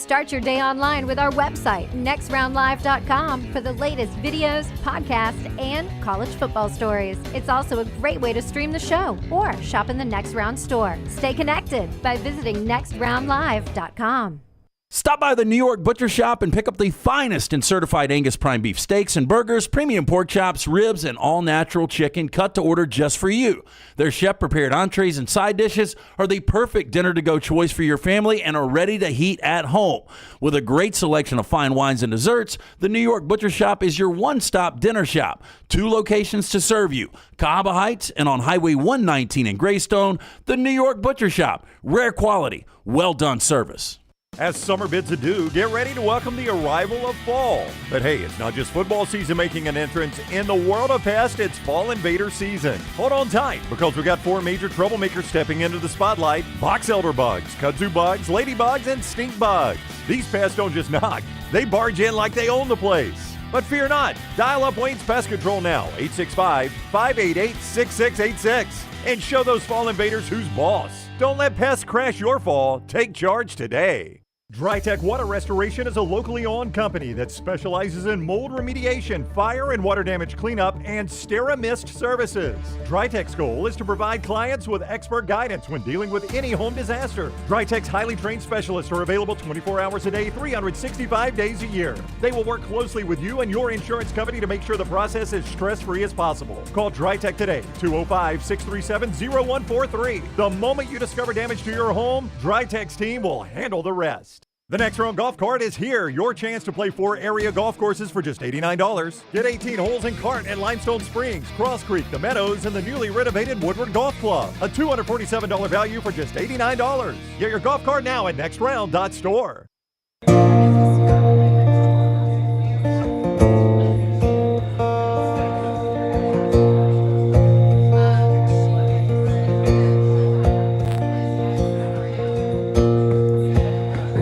Start your day online with our website, nextroundlive.com, for the latest videos, podcasts, and college football stories. It's also a great way to stream the show or shop in the Next Round store. Stay connected by visiting nextroundlive.com. Stop by the New York Butcher Shop and pick up the finest in certified Angus prime beef steaks and burgers, premium pork chops, ribs, and all-natural chicken cut to order just for you. Their chef-prepared entrees and side dishes are the perfect dinner-to-go choice for your family and are ready to heat at home. With a great selection of fine wines and desserts, the New York Butcher Shop is your one-stop dinner shop. 2 locations to serve you, Cahaba Heights and on Highway 119 in Greystone. The New York Butcher Shop. Rare quality, well-done service. As summer bids adieu, get ready to welcome the arrival of fall. But hey, it's not just football season making an entrance. In the world of Pest, it's fall invader season. Hold on tight, because we got 4 major troublemakers stepping into the spotlight: box elder bugs, kudzu bugs, ladybugs, and stink bugs. These pests don't just knock, they barge in like they own the place. But fear not, dial up Wayne's Pest Control now, 865-588-6686, and show those fall invaders who's boss. Don't let pests crash your fall. Take charge today. DryTech Water Restoration is a locally owned company that specializes in mold remediation, fire and water damage cleanup, and SteraMist services. DryTech's goal is to provide clients with expert guidance when dealing with any home disaster. DryTech's highly trained specialists are available 24 hours a day, 365 days a year. They will work closely with you and your insurance company to make sure the process is stress-free as possible. Call DryTech today, 205-637-0143. The moment you discover damage to your home, DryTech's team will handle the rest. The Next Round Golf Cart is here. Your chance to play 4 area golf courses for just $89. Get 18 holes in cart at Limestone Springs, Cross Creek, The Meadows, and the newly renovated Woodward Golf Club. A $247 value for just $89. Get your golf cart now at nextround.store.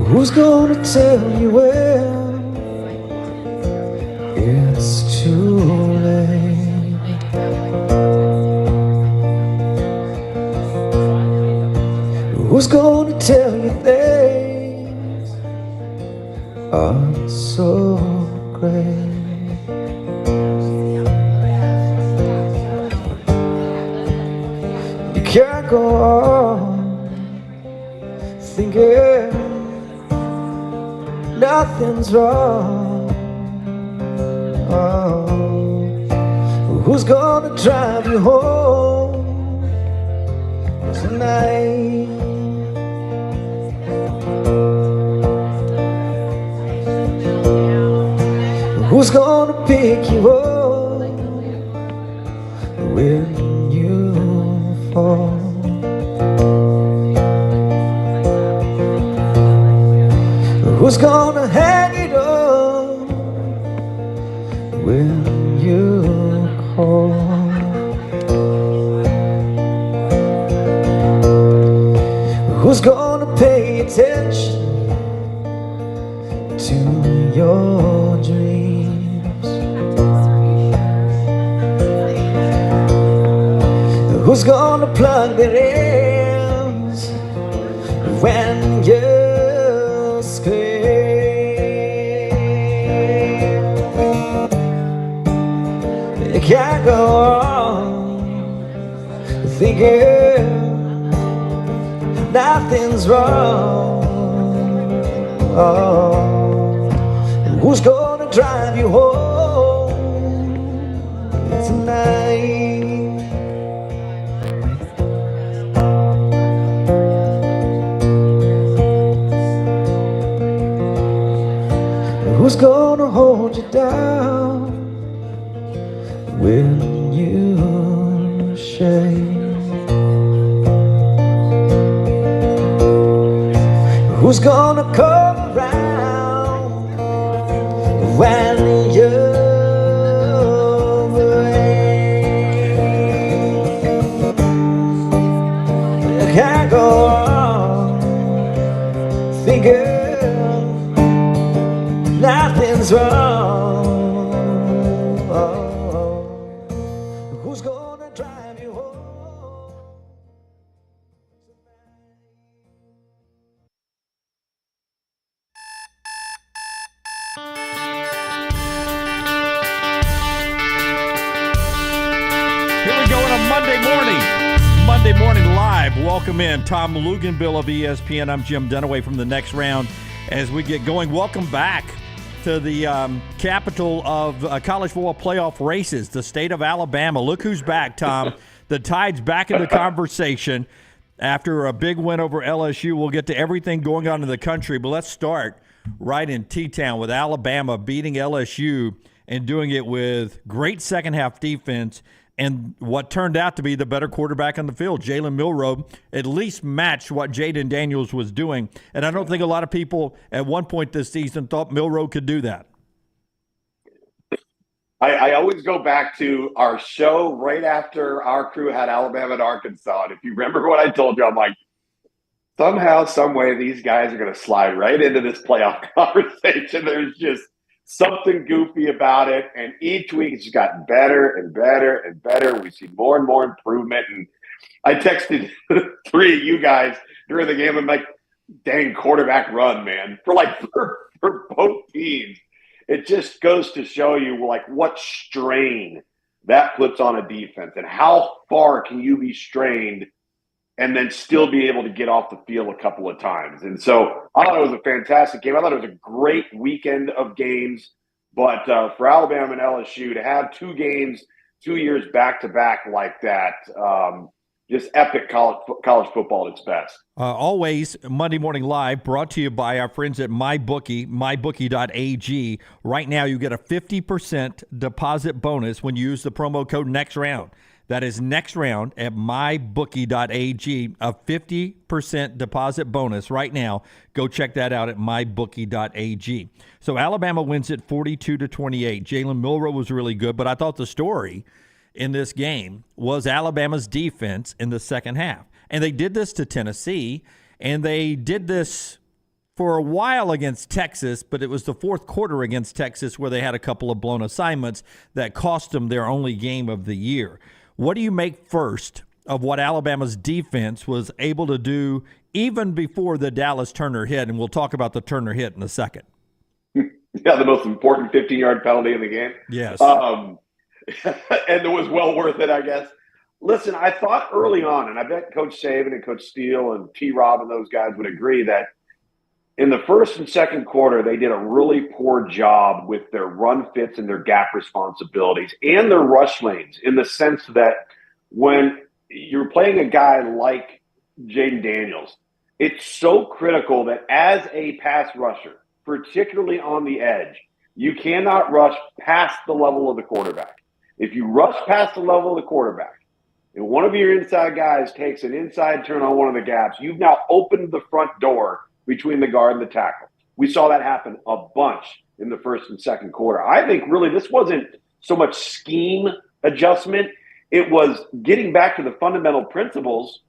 Who's gonna tell you when it's too late? Who's gonna tell you things are so great? You can't go on thinking nothing's wrong. Oh, who's gonna drive you home tonight? Who's gonna pick you up when you fall? Who's gonna hang it up when you call? Who's gonna pay attention to your dreams? Who's gonna plug their ears when you scream? You can't go on thinking nothing's wrong. Oh, who's gonna drive you home tonight? Who's gonna hold you down when you shake? Who's gonna come around when you're away? You can't go on thinking nothing's wrong. Who's gonna drive you home? Monday Morning Live. Welcome in. Tom Luganbill of ESPN. I'm Jim Dunaway from the Next Round as we get going. Welcome back to the capital of college football playoff races, the state of Alabama. Look who's back, Tom. The Tide's back in the conversation after a big win over LSU. We'll get to everything going on in the country, but let's start right in T-Town with Alabama beating LSU and doing it with great second-half defense and what turned out to be the better quarterback on the field. Jalen Milroe at least matched what Jaden Daniels was doing. And I don't think a lot of people at one point this season thought Milroe could do that. I always go back to our show right after our crew had Alabama and Arkansas. And if you remember what I told you, I'm like, somehow, some way, these guys are going to slide right into this playoff conversation. There's just something goofy about it, and each week it's just gotten better and better and better. We see more and more improvement, and I texted three of you guys during the game. I'm like, dang, quarterback run, man, for both teams. It just goes to show you like what strain that puts on a defense and how far can you be strained and then still be able to get off the field a couple of times. And so I thought it was a fantastic game. I thought it was a great weekend of games. But for Alabama and LSU to have two games 2 years back-to-back like that, just epic college football at its best. Always Monday Morning Live brought to you by our friends at MyBookie, mybookie.ag. Right now you get a 50% deposit bonus when you use the promo code NEXTROUND. That is next round at mybookie.ag, a 50% deposit bonus right now. Go check that out at mybookie.ag. So Alabama wins it 42-28. Jalen Milroe was really good, but I thought the story in this game was Alabama's defense in the second half. And they did this to Tennessee, and they did this for a while against Texas, but it was the fourth quarter against Texas where they had a couple of blown assignments that cost them their only game of the year. What do you make first of what Alabama's defense was able to do even before the Dallas Turner hit? And we'll talk about the Turner hit in a second. Yeah, the most important 15-yard penalty in the game. Yes. And it was well worth it, I guess. Listen, I thought early on, and I bet Coach Saban and Coach Steele and T-Rob and those guys would agree that in the first and second quarter, they did a really poor job with their run fits and their gap responsibilities and their rush lanes, in the sense that when you're playing a guy like Jaden Daniels, it's so critical that as a pass rusher, particularly on the edge, you cannot rush past the level of the quarterback. If you rush past the level of the quarterback and one of your inside guys takes an inside turn on one of the gaps, you've now opened the front door between the guard and the tackle. We saw that happen a bunch in the first and second quarter. I think really this wasn't so much scheme adjustment. It was getting back to the fundamental principles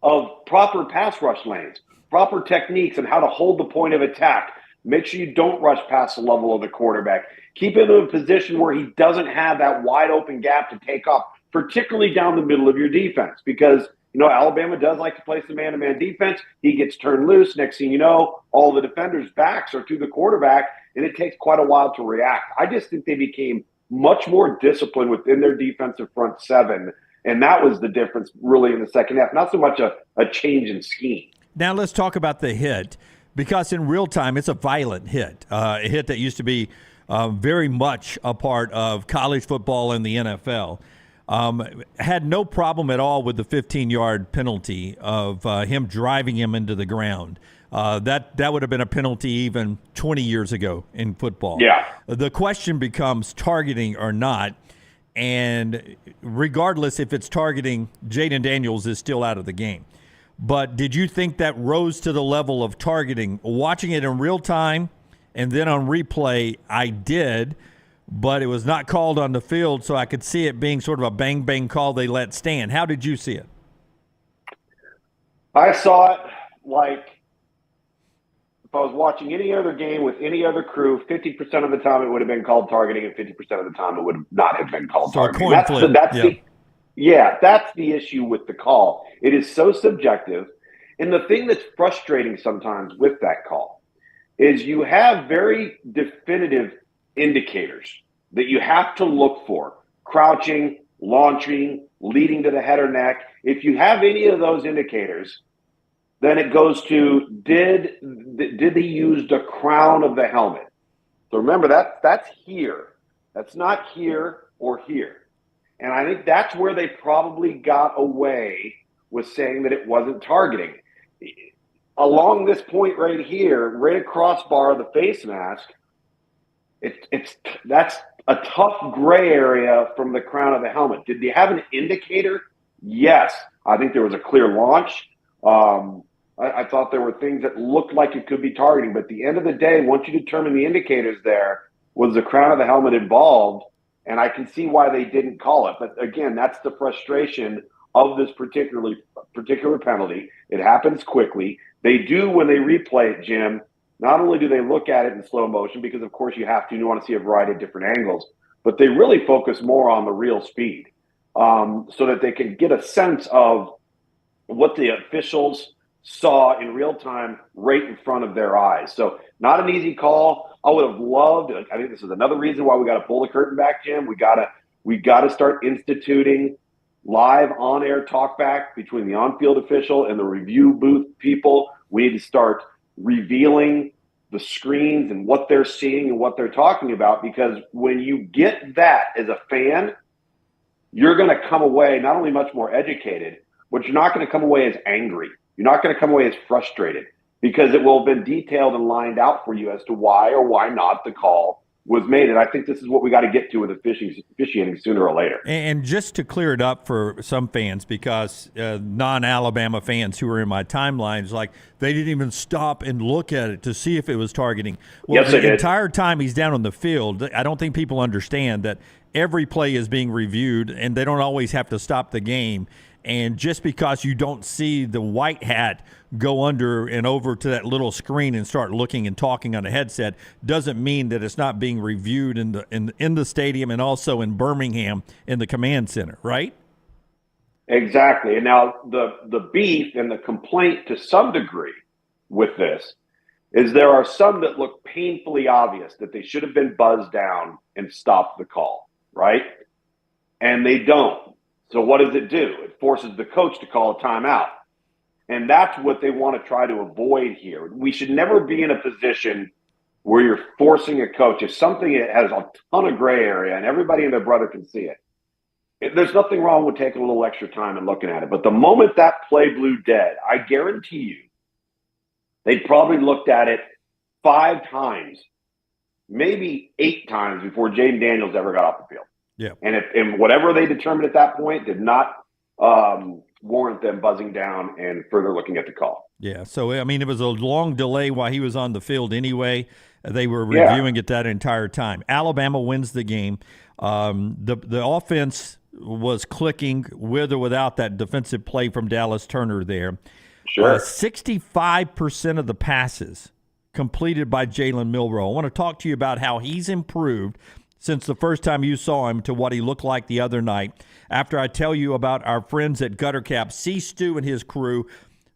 of proper pass rush lanes, proper techniques, and how to hold the point of attack. Make sure you don't rush past the level of the quarterback. Keep him in a position where he doesn't have that wide open gap to take off, particularly down the middle of your defense, because Alabama does like to play some man-to-man defense. He gets turned loose. Next thing you know, all the defenders' backs are to the quarterback, and it takes quite a while to react. I just think they became much more disciplined within their defensive front seven, and that was the difference really in the second half, not so much a change in scheme. Now let's talk about the hit, because in real time it's a violent hit, a hit that used to be very much a part of college football and the NFL. Had no problem at all with the 15-yard penalty of him driving him into the ground. That would have been a penalty even 20 years ago in football. Yeah. The question becomes targeting or not, and regardless if it's targeting, Jaden Daniels is still out of the game. But did you think that rose to the level of targeting? Watching it in real time and then on replay, I did. But it was not called on the field, so I could see it being sort of a bang-bang call they let stand. How did you see it? I saw it like if I was watching any other game with any other crew, 50% of the time it would have been called targeting, and 50% of the time it would not have been called targeting. That's the issue with the call. It is so subjective. And the thing that's frustrating sometimes with that call is you have very definitive indicators that you have to look for: crouching, launching, leading to the head or neck. If you have any of those indicators, then it goes to did he use the crown of the helmet? So remember that's here. That's not here or here. And I think that's where they probably got away with saying that it wasn't targeting. Along this point right here, right across bar of the face mask, that's a tough gray area from the crown of the helmet. Did they have an indicator? Yes. I think there was a clear launch. I thought there were things that looked like it could be targeting. But at the end of the day, once you determine the indicators there, was the crown of the helmet involved? And I can see why they didn't call it. But again, that's the frustration of this particular penalty. It happens quickly. They do, when they replay it, Jim, not only do they look at it in slow motion, because of course you want to see a variety of different angles, but they really focus more on the real speed so that they can get a sense of what the officials saw in real time right in front of their eyes. So not an easy call. I would have loved it. I think this is another reason why we got to pull the curtain back, Jim. We got to start instituting live on-air talkback between the on-field official and the review booth people. We need to start revealing the screens and what they're seeing and what they're talking about, because when you get that as a fan, you're going to come away not only much more educated, but you're not going to come away as angry. You're not going to come away as frustrated, because it will have been detailed and lined out for you as to why or why not the call was made. And I think this is what we got to get to with officiating sooner or later. And just to clear it up for some fans, because non-Alabama fans who are in my timelines, like, they didn't even stop and look at it to see if it was targeting. Well, yes, the entire time he's down on the field, I don't think people understand that every play is being reviewed, and they don't always have to stop the game. And just because you don't see the white hat go under and over to that little screen and start looking and talking on a headset doesn't mean that it's not being reviewed in the stadium and also in Birmingham in the command center, right? Exactly. And now the beef and the complaint to some degree with this is there are some that look painfully obvious that they should have been buzzed down and stopped the call, right? And they don't. So what does it do? It forces the coach to call a timeout. And that's what they want to try to avoid here. We should never be in a position where you're forcing a coach. If something has a ton of gray area and everybody and their brother can see it, there's nothing wrong with taking a little extra time and looking at it. But the moment that play blew dead, I guarantee you, they probably looked at it 5 times, maybe 8 times before Jaden Daniels ever got off the field. Yeah. And whatever they determined at that point did not warrant them buzzing down and further looking at the call. Yeah. So, I mean, it was a long delay while he was on the field anyway. They were reviewing it that entire time. Alabama wins the game. The offense was clicking with or without that defensive play from Dallas Turner there. Sure. 65% of the passes completed by Jalen Milroe. I want to talk to you about how he's improved since the first time you saw him to what he looked like the other night. After I tell you about our friends at Gutter Cap, C. Stu and his crew,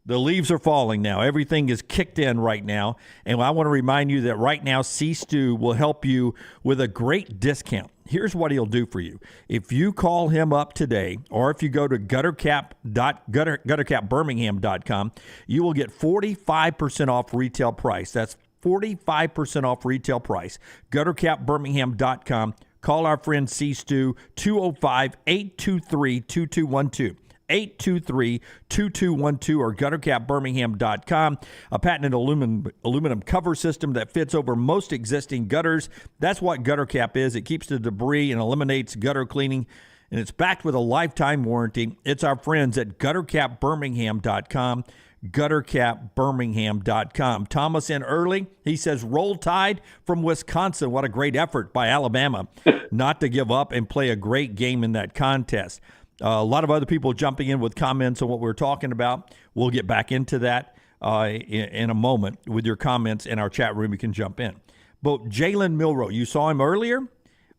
the leaves are falling now. Everything is kicked in right now. And I want to remind you that right now, C. Stu will help you with a great discount. Here's what he'll do for you. If you call him up today, or if you go to guttercapbirmingham.com, you will get 45% off retail price. That's 45% off retail price. Guttercapbirmingham.com. Call our friend C. Stu, 205-823-2212. 823-2212 or guttercapbirmingham.com. A patented aluminum cover system that fits over most existing gutters. That's what Gutter Cap is. It keeps the debris and eliminates gutter cleaning, and it's backed with a lifetime warranty. It's our friends at guttercapbirmingham.com. guttercapbirmingham.com. Thomas in early. He says, Roll Tide from Wisconsin. What a great effort by Alabama not to give up and play a great game in that contest. A lot of other people jumping in with comments on what we're talking about. We'll get back into that in a moment with your comments in our chat room. You can jump in. But Jalen Milroe, you saw him earlier.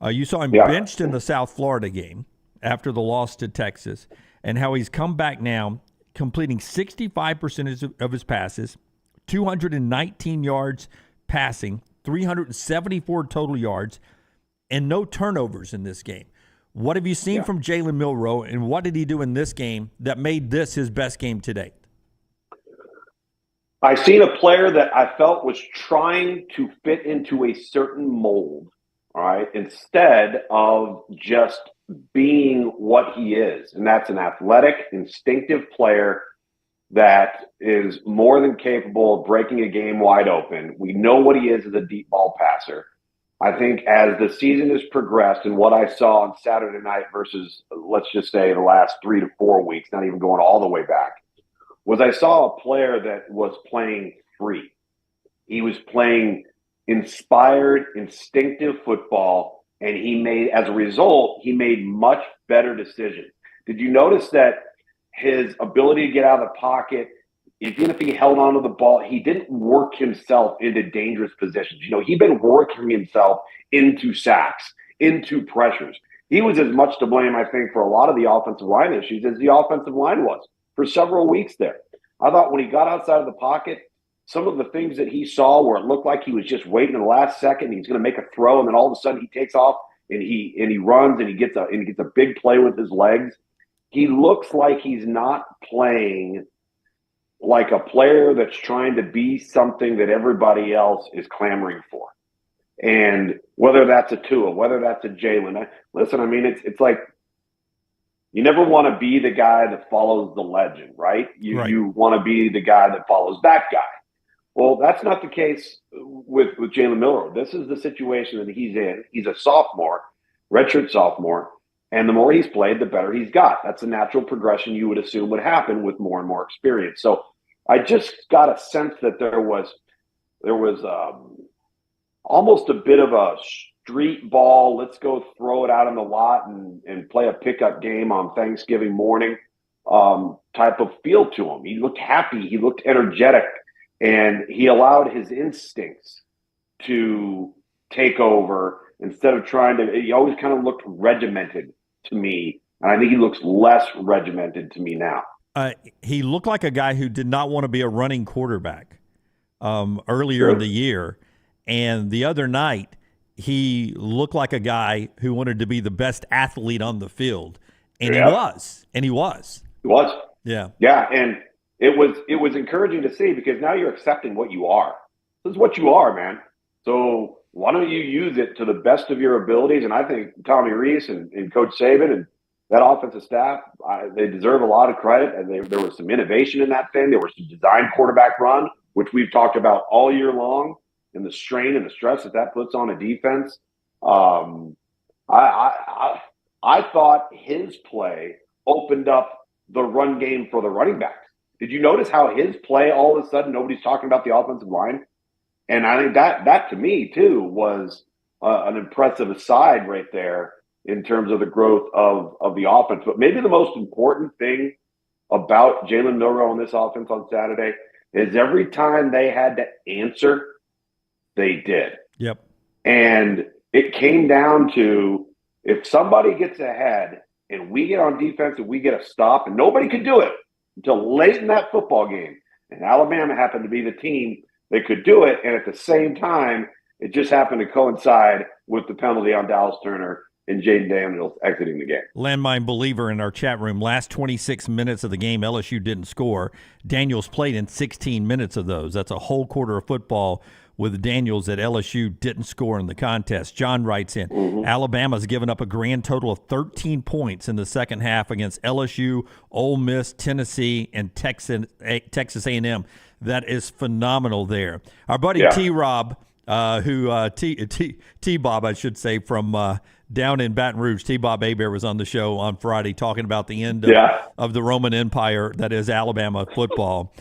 You saw him benched in the South Florida game after the loss to Texas, and how he's come back now, completing 65% of his passes, 219 yards passing, 374 total yards, and no turnovers in this game. What have you seen from Jalen Milroe, and what did he do in this game that made this his best game to date? I seen a player that I felt was trying to fit into a certain mold, all right, instead of just being what he is. And that's an athletic, instinctive player that is more than capable of breaking a game wide open. We know what he is as a deep ball passer. I think as the season has progressed and what I saw on Saturday night versus, let's just say, the last 3 to 4 weeks, not even going all the way back, was I saw a player that was playing free. He was playing inspired, instinctive football, and as a result, he made much better decisions. Did you notice that his ability to get out of the pocket, even if he held onto the ball, he didn't work himself into dangerous positions. He'd been working himself into sacks, into pressures. He was as much to blame, I think, for a lot of the offensive line issues as the offensive line was for several weeks there. I thought when he got outside of the pocket, some of the things that he saw where it looked like he was just waiting in the last second, he's going to make a throw, and then all of a sudden he takes off and he runs and he gets a big play with his legs. He looks like he's not playing like a player that's trying to be something that everybody else is clamoring for. And whether that's a Tua, whether that's a Jalen, listen, I mean, it's like you never want to be the guy that follows the legend, right? You want to be the guy that follows that guy. Well, that's not the case with Jalen Milroe. This is the situation that he's in. He's a sophomore, redshirt sophomore, and the more he's played, the better he's got. That's a natural progression you would assume would happen with more and more experience. So I just got a sense that there was almost a bit of a street ball, let's go throw it out in the lot and play a pickup game on Thanksgiving morning type of feel to him. He looked happy. He looked energetic. And he allowed his instincts to take over instead of he always kind of looked regimented to me. And I think he looks less regimented to me now. He looked like a guy who did not want to be a running quarterback earlier in the year. And the other night, he looked like a guy who wanted to be the best athlete on the field. And he was. And he was. He was. Yeah. Yeah. And it was encouraging to see because now you're accepting what you are. This is what you are, man. So why don't you use it to the best of your abilities? And I think Tommy Rees and Coach Saban and that offensive staff, they deserve a lot of credit. And there was some innovation in that thing. There was some design quarterback run, which we've talked about all year long, and the strain and the stress that puts on a defense. I thought his play opened up the run game for the running backs. Did you notice how his play, all of a sudden, nobody's talking about the offensive line? And I think that to me, too, was an impressive aside right there in terms of the growth of the offense. But maybe the most important thing about Jalen Milroe on this offense on Saturday is every time they had to answer, they did. Yep. And it came down to if somebody gets ahead and we get on defense and we get a stop, and nobody could do it until late in that football game. And Alabama happened to be the team that could do it. And at the same time, it just happened to coincide with the penalty on Dallas Turner and Jaden Daniels exiting the game. Landmine Believer in our chat room. Last 26 minutes of the game, LSU didn't score. Daniels played in 16 minutes of those. That's a whole quarter of football with Daniels that LSU didn't score in the contest. John writes in, Alabama's given up a grand total of 13 points in the second half against LSU, Ole Miss, Tennessee, and Texas A&M. That is phenomenal there. Our buddy T-Rob, T-Bob, I should say, from down in Baton Rouge, T-Bob Hebert was on the show on Friday talking about the end of the Roman Empire that is Alabama football.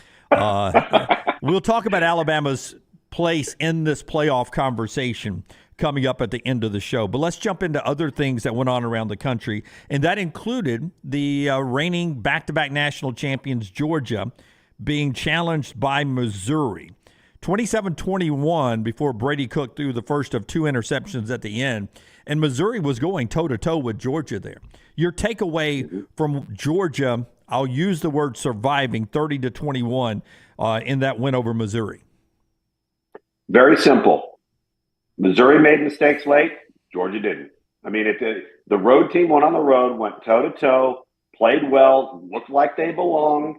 We'll talk about Alabama's place in this playoff conversation coming up at the end of the show. But let's jump into other things that went on around the country, and that included the reigning back-to-back national champions, Georgia, being challenged by Missouri. 27-21 before Brady Cook threw the first of two interceptions at the end, and Missouri was going toe-to-toe with Georgia there. Your takeaway from Georgia, I'll use the word surviving, 30-21 in that win over Missouri. Very simple. Missouri made mistakes late. Georgia didn't. I mean, the road team went on the road, went toe-to-toe, played well, looked like they belonged.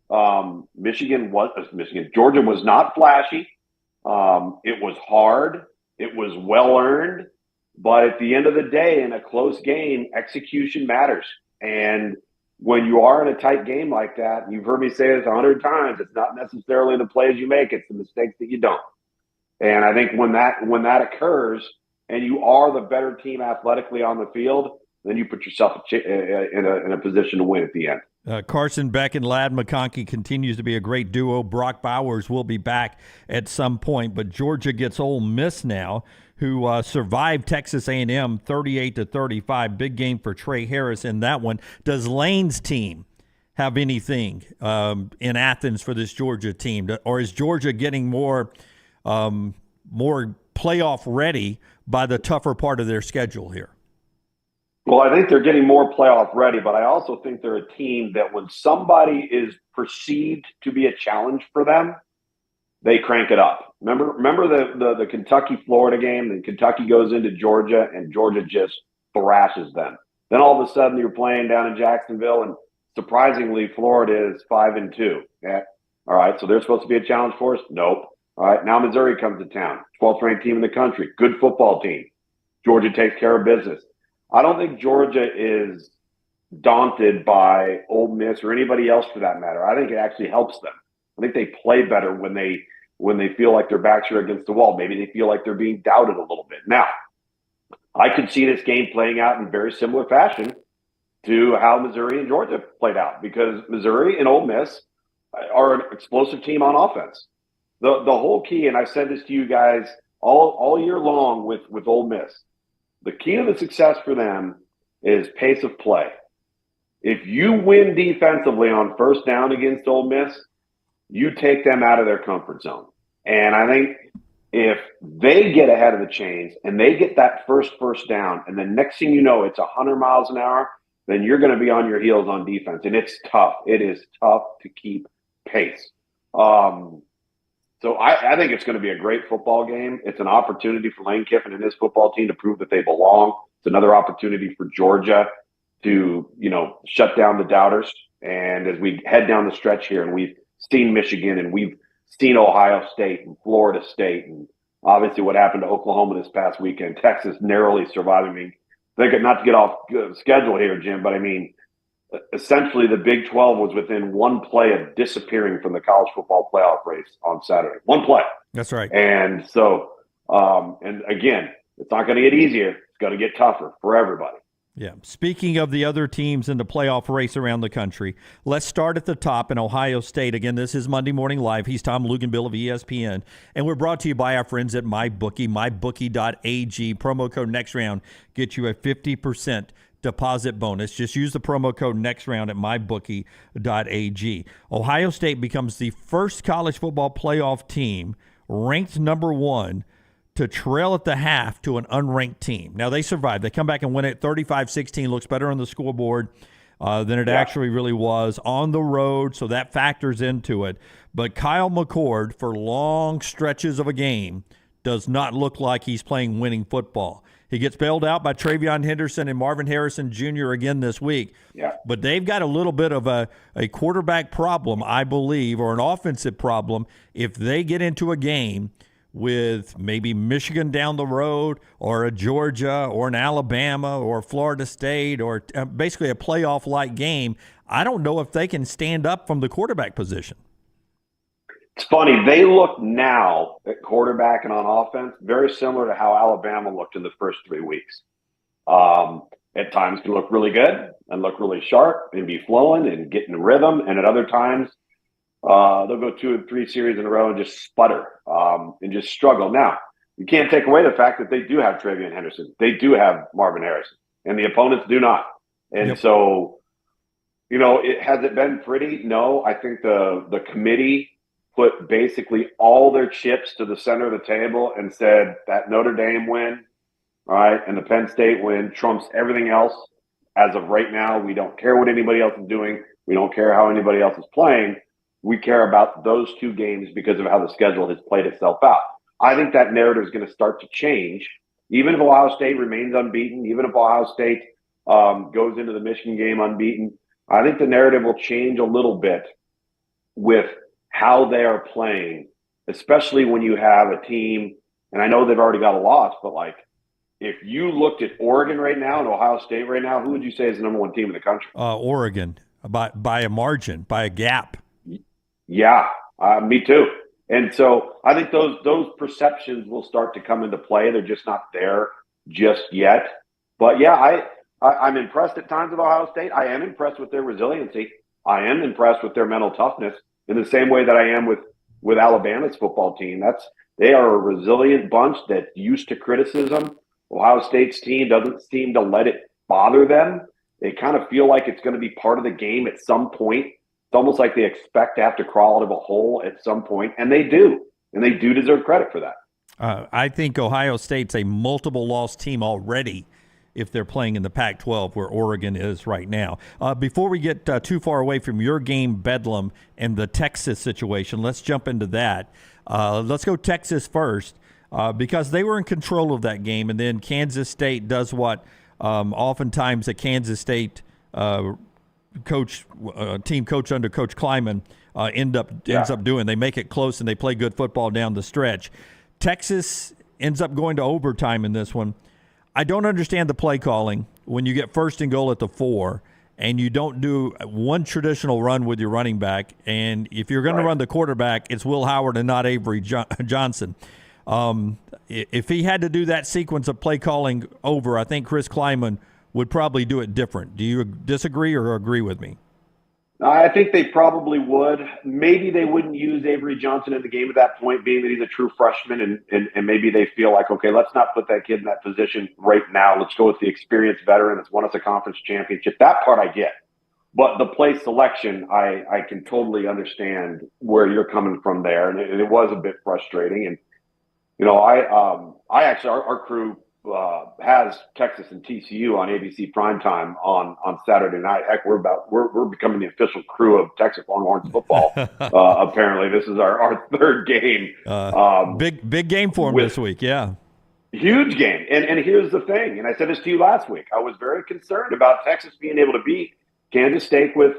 Georgia was not flashy. It was hard. It was well-earned. But at the end of the day, in a close game, execution matters. And when you are in a tight game like that, you've heard me say this 100 times, it's not necessarily the plays you make, it's the mistakes that you don't. And I think when that occurs and you are the better team athletically on the field, then you put yourself in a position to win at the end. Carson Beck and Ladd McConkey continues to be a great duo. Brock Bowers will be back at some point, but Georgia gets Ole Miss now, who survived Texas A&M 38-35. Big game for Trey Harris in that one. Does Lane's team have anything in Athens for this Georgia team, or is Georgia getting more playoff ready by the tougher part of their schedule here? Well, I think they're getting more playoff ready, but I also think they're a team that when somebody is perceived to be a challenge for them, they crank it up. Remember the Kentucky-Florida game, and Kentucky goes into Georgia, and Georgia just thrashes them. Then all of a sudden you're playing down in Jacksonville, and surprisingly, Florida is 5-2. Yeah. All right, so they're supposed to be a challenge for us? Nope. All right, now Missouri comes to town, 12th ranked team in the country, good football team. Georgia takes care of business. I don't think Georgia is daunted by Ole Miss or anybody else for that matter. I think it actually helps them. I think they play better when they feel like their backs are against the wall. Maybe they feel like they're being doubted a little bit. Now, I could see this game playing out in very similar fashion to how Missouri and Georgia played out, because Missouri and Ole Miss are an explosive team on offense. The whole key, and I've said this to you guys all year long with Ole Miss, the key to the success for them is pace of play. If you win defensively on first down against Ole Miss, you take them out of their comfort zone. And I think if they get ahead of the chains and they get that first down, and the next thing you know, it's 100 miles an hour, then you're going to be on your heels on defense. And it's tough. It is tough to keep pace. So I think it's going to be a great football game. It's an opportunity for Lane Kiffin and his football team to prove that they belong. It's another opportunity for Georgia to, shut down the doubters. And as we head down the stretch here, and we've seen Michigan and we've seen Ohio State and Florida State, and obviously what happened to Oklahoma this past weekend, Texas narrowly surviving. I mean, not to get off schedule here, Jim, but I mean, essentially the Big 12 was within one play of disappearing from the college football playoff race on Saturday. One play. That's right. And so, and again, it's not going to get easier. It's going to get tougher for everybody. Yeah. Speaking of the other teams in the playoff race around the country, let's start at the top in Ohio State. Again, this is Monday Morning Live. He's Tom Luganbill of ESPN, and we're brought to you by our friends at MyBookie, mybookie.ag. Promo code NEXTROUND gets you a 50% deposit bonus. Just use the promo code NEXTROUND at mybookie.ag. Ohio State becomes the first college football playoff team ranked number 1 to trail at the half to an unranked team. Now, they survived. They come back and win it 35-16. Looks better on the scoreboard than it actually really was on the road, so that factors into it. But Kyle McCord, for long stretches of a game, does not look like he's playing winning football. He gets bailed out by Travion Henderson and Marvin Harrison Jr. again this week. Yeah. But they've got a little bit of a quarterback problem, I believe, or an offensive problem if they get into a game with maybe Michigan down the road, or a Georgia, or an Alabama, or Florida State, or basically a playoff-like game. I don't know if they can stand up from the quarterback position. It's funny. They look now at quarterback and on offense very similar to how Alabama looked in the first 3 weeks. At times can look really good and look really sharp and be flowing and get in rhythm, and at other times they'll go 2 or 3 series in a row and just sputter and just struggle. Now, you can't take away the fact that they do have Travion Henderson. They do have Marvin Harrison, and the opponents do not. And so, has it been pretty? No. I think the committee put basically all their chips to the center of the table and said that Notre Dame win, all right, and the Penn State win trumps everything else. As of right now, we don't care what anybody else is doing. We don't care how anybody else is playing. We care about those 2 games because of how the schedule has played itself out. I think that narrative is going to start to change, Even if Ohio State remains unbeaten, even if Ohio State goes into the Michigan game unbeaten, I think the narrative will change a little bit with how they are playing, especially when you have a team, and I know they've already got a loss, but like if you looked at Oregon right now and Ohio State right now, who would you say is the number 1 team in the country? Oregon, by a margin, by a gap. Yeah, me too. And so I think those perceptions will start to come into play. They're just not there just yet. But yeah, I'm impressed at times with Ohio State. I am impressed with their resiliency. I am impressed with their mental toughness in the same way that I am with Alabama's football team. They are a resilient bunch that's used to criticism. Ohio State's team doesn't seem to let it bother them. They kind of feel like it's going to be part of the game at some point. It's almost like they expect to have to crawl out of a hole at some point, and they do. And they do deserve credit for that. I think Ohio State's a multiple loss team already if they're playing in the Pac-12 where Oregon is right now. Before we get too far away from your game, Bedlam, and the Texas situation, let's jump into that. Let's go Texas first because they were in control of that game, and then Kansas State does what oftentimes a Kansas State team coach under Coach Kleiman ends up doing. They make it close and they play good football down the stretch. Texas ends up going to overtime in this one. I don't understand the play calling when you get 1st and goal at the 4 and you don't do one traditional run with your running back. And if you're going to run the quarterback, it's Will Howard and not Avery Johnson. If he had to do that sequence of play calling over, I think Chris Kleiman would probably do it different. Do you disagree or agree with me? I think they probably would. Maybe they wouldn't use Avery Johnson in the game at that point, being that he's a true freshman, and maybe they feel like, okay, let's not put that kid in that position right now. Let's go with the experienced veteran that's won us a conference championship. That part I get. But the play selection, I can totally understand where you're coming from there, and it was a bit frustrating. And, you know, I actually, our crew has Texas and TCU on ABC primetime on Saturday night. Heck, we're becoming the official crew of Texas Longhorns football. Apparently, this is our 3rd game. Big game for them this week, yeah. Huge game. And here's the thing, and I said this to you last week. I was very concerned about Texas being able to beat Kansas State with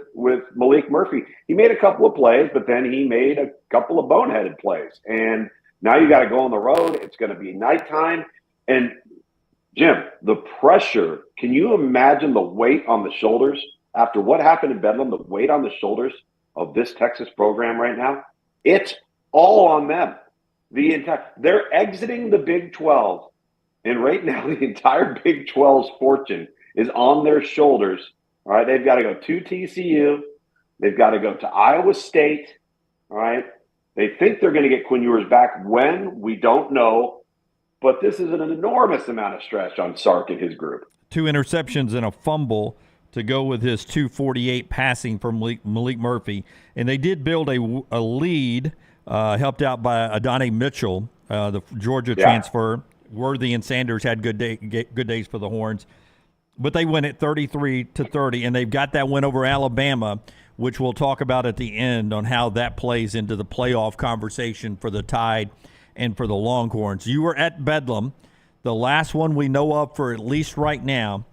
Malik Murphy. He made a couple of plays, but then he made a couple of boneheaded plays. And now you got to go on the road. It's going to be nighttime. And Jim, the pressure, can you imagine the weight on the shoulders after what happened in Bedlam, the weight on the shoulders of this Texas program right now? It's all on them. They're exiting the Big 12, and right now the entire Big 12's fortune is on their shoulders. All right, they've got to go to TCU. They've got to go to Iowa State. All right, they think they're going to get Quinn Ewers back. When? We don't know. But this is an enormous amount of stress on Sark and his group. 2 interceptions and a fumble to go with his 248 passing from Malik Murphy. And they did build a lead, helped out by Adonai Mitchell, the Georgia transfer. Worthy and Sanders had good days for the Horns. But they win it 33-30, and they've got that win over Alabama, which we'll talk about at the end on how that plays into the playoff conversation for the Tide and for the Longhorns. You were at Bedlam, the last one we know of for at least right now,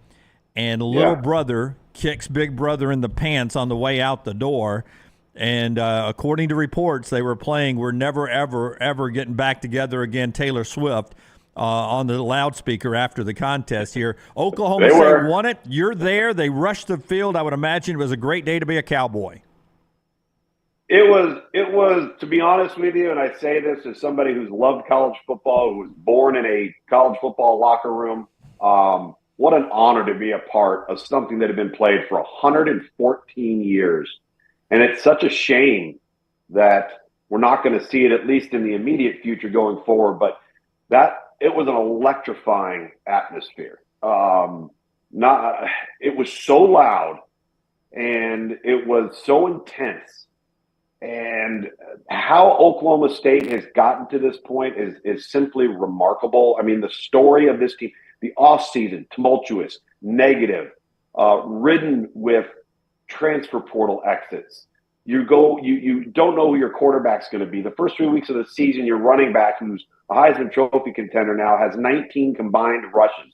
and little brother kicks big brother in the pants on the way out the door. And according to reports, they were playing "We're Never, Ever, Ever Getting Back Together Again" Taylor Swift on the loudspeaker after the contest here. Oklahoma State won it. You're there. They rushed the field. I would imagine it was a great day to be a Cowboy. It was, to be honest with you, and I say this as somebody who's loved college football, who was born in a college football locker room. What an honor to be a part of something that had been played for 114 years. And it's such a shame that we're not going to see it, at least in the immediate future going forward. But it was an electrifying atmosphere. It was so loud and it was so intense. And how Oklahoma State has gotten to this point is simply remarkable. I mean, the story of this team, the offseason, tumultuous, negative, ridden with transfer portal exits. You don't know who your quarterback's going to be. The first 3 weeks of the season, your running back, who's a Heisman Trophy contender now, has 19 combined rushes.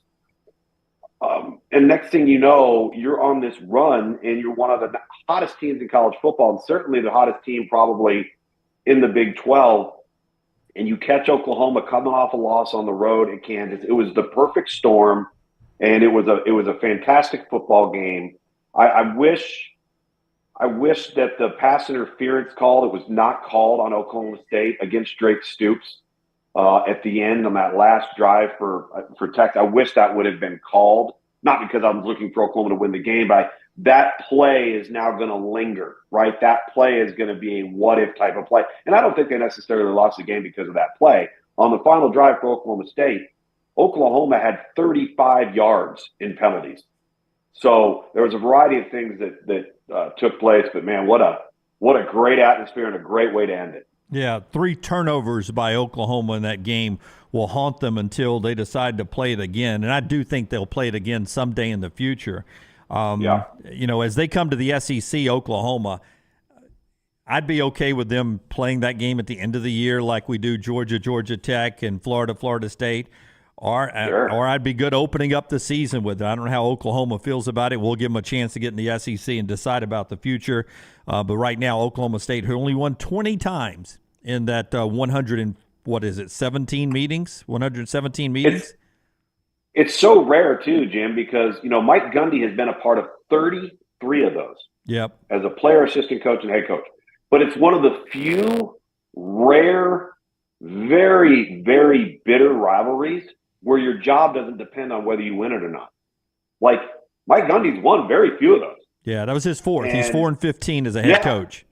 And next thing you know, you're on this run, and you're one of the hottest teams in college football, and certainly the hottest team probably in the Big 12. And you catch Oklahoma coming off a loss on the road at Kansas. It was the perfect storm, and it was a fantastic football game. I wish that the pass interference call that was not called on Oklahoma State against Drake Stoops at the end on that last drive for Texas, I wish that would have been called. Not because I was looking for Oklahoma to win the game, but that play is now going to linger, right? That play is going to be a what-if type of play. And I don't think they necessarily lost the game because of that play. On the final drive for Oklahoma State, Oklahoma had 35 yards in penalties. So there was a variety of things that took place. But, man, what a great atmosphere and a great way to end it. Yeah, 3 turnovers by Oklahoma in that game will haunt them until they decide to play it again. And I do think they'll play it again someday in the future. As they come to the SEC, Oklahoma, I'd be okay with them playing that game at the end of the year like we do Georgia Tech, and Florida State. Or I'd be good opening up the season with it. I don't know how Oklahoma feels about it. We'll give them a chance to get in the SEC and decide about the future. But right now, Oklahoma State, who only won 20 times in that 117 meetings? 117 meetings? It's so rare, too, Jim, because, Mike Gundy has been a part of 33 of those. Yep. As a player, assistant coach, and head coach. But it's one of the few rare, very, very bitter rivalries where your job doesn't depend on whether you win it or not. Like, Mike Gundy's won very few of those. Yeah, that was his 4th. He's 4-15 as a head coach.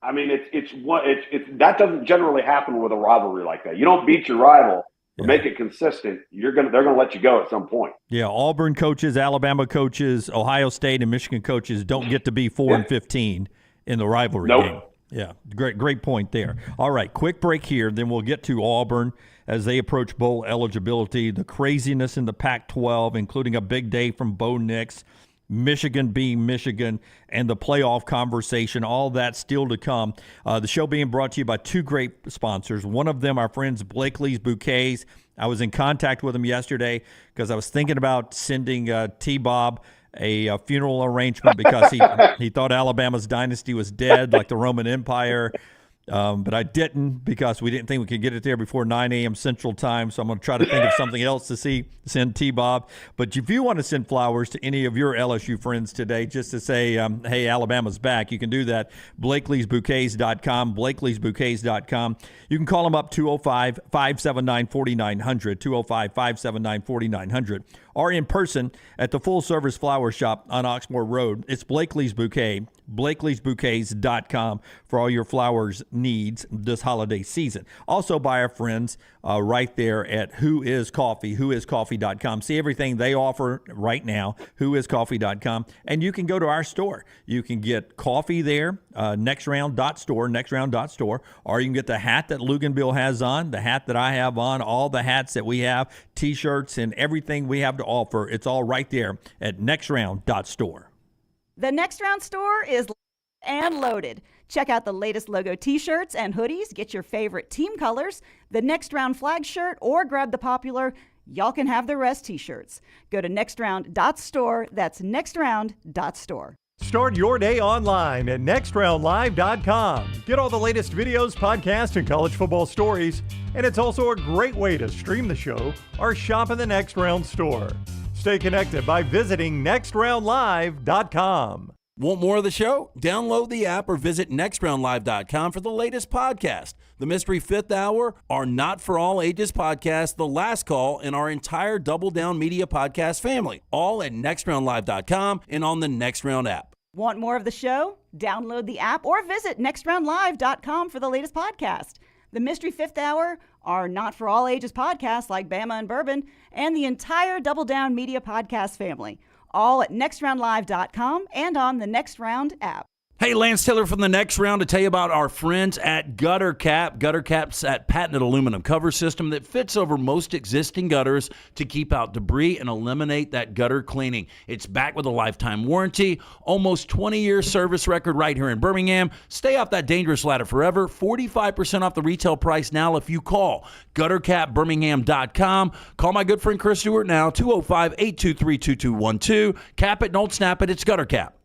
I mean, that doesn't generally happen with a rivalry like that. You don't beat your rival, but make it consistent. They're gonna let you go at some point. Yeah, Auburn coaches, Alabama coaches, Ohio State and Michigan coaches don't get to be 4-15 in the rivalry game. Yeah, great point there. All right, quick break here, then we'll get to Auburn as they approach bowl eligibility, the craziness in the Pac-12, including a big day from Bo Nix, Michigan being Michigan, and the playoff conversation, all that still to come. The show being brought to you by 2 great sponsors. One of them, our friends Blakely's Bouquets. I was in contact with them yesterday because I was thinking about sending T-Bob a funeral arrangement because he thought Alabama's dynasty was dead, like the Roman Empire. But I didn't because we didn't think we could get it there before 9 a.m. Central Time. So I'm going to try to think of something else to send T-Bob. But if you want to send flowers to any of your LSU friends today just to say, hey, Alabama's back, you can do that. Blakely'sBouquets.com, Blakely'sBouquets.com. You can call them up 205-579-4900, 205-579-4900, or in person at the full-service flower shop on Oxmoor Road. It's Blakely's Bouquet, Blakely'sBouquets.com for all your flowers needs this holiday season. Also by our friends right there at Who Is Coffee, whoiscoffee.com. See everything they offer right now, whoiscoffee.com. And you can go to our store. You can get coffee there, nextround.store, or you can get the hat that Luganville has on, the hat that I have on, all the hats that we have, T-shirts, and everything we have to offer. It's all right there at nextround.store. The Next Round store is and loaded. Check out the latest logo T-shirts and hoodies. Get your favorite team colors, the Next Round flag shirt, or grab the popular Y'all Can Have the Rest T-shirts. Go to nextround.store. That's nextround.store. Start your day online at nextroundlive.com. Get all the latest videos, podcasts, and college football stories. And it's also a great way to stream the show or shop in the Next Round store. Stay connected by visiting nextroundlive.com. Want more of the show? Download the app or visit nextroundlive.com for the latest podcast. The Mystery Fifth Hour, our Not For All Ages podcast, The Last Call, and our entire Double Down Media podcast family. All at nextroundlive.com and on the Next Round app. Want more of the show? Download the app or visit nextroundlive.com for the latest podcast. The Mystery Fifth Hour, our Not For All Ages podcast like Bama and Bourbon, and the entire Double Down Media podcast family. All at nextroundlive.com and on the Next Round app. Hey, Lance Taylor from the Next Round to tell you about our friends at Gutter Cap. Gutter Cap's that patented aluminum cover system that fits over most existing gutters to keep out debris and eliminate that gutter cleaning. It's backed with a lifetime warranty, almost 20-year service record right here in Birmingham. Stay off that dangerous ladder forever. 45% off the retail price now if you call guttercapbirmingham.com. Call my good friend Chris Stewart now, 205-823-2212. Cap it, don't snap it. It's Gutter Cap.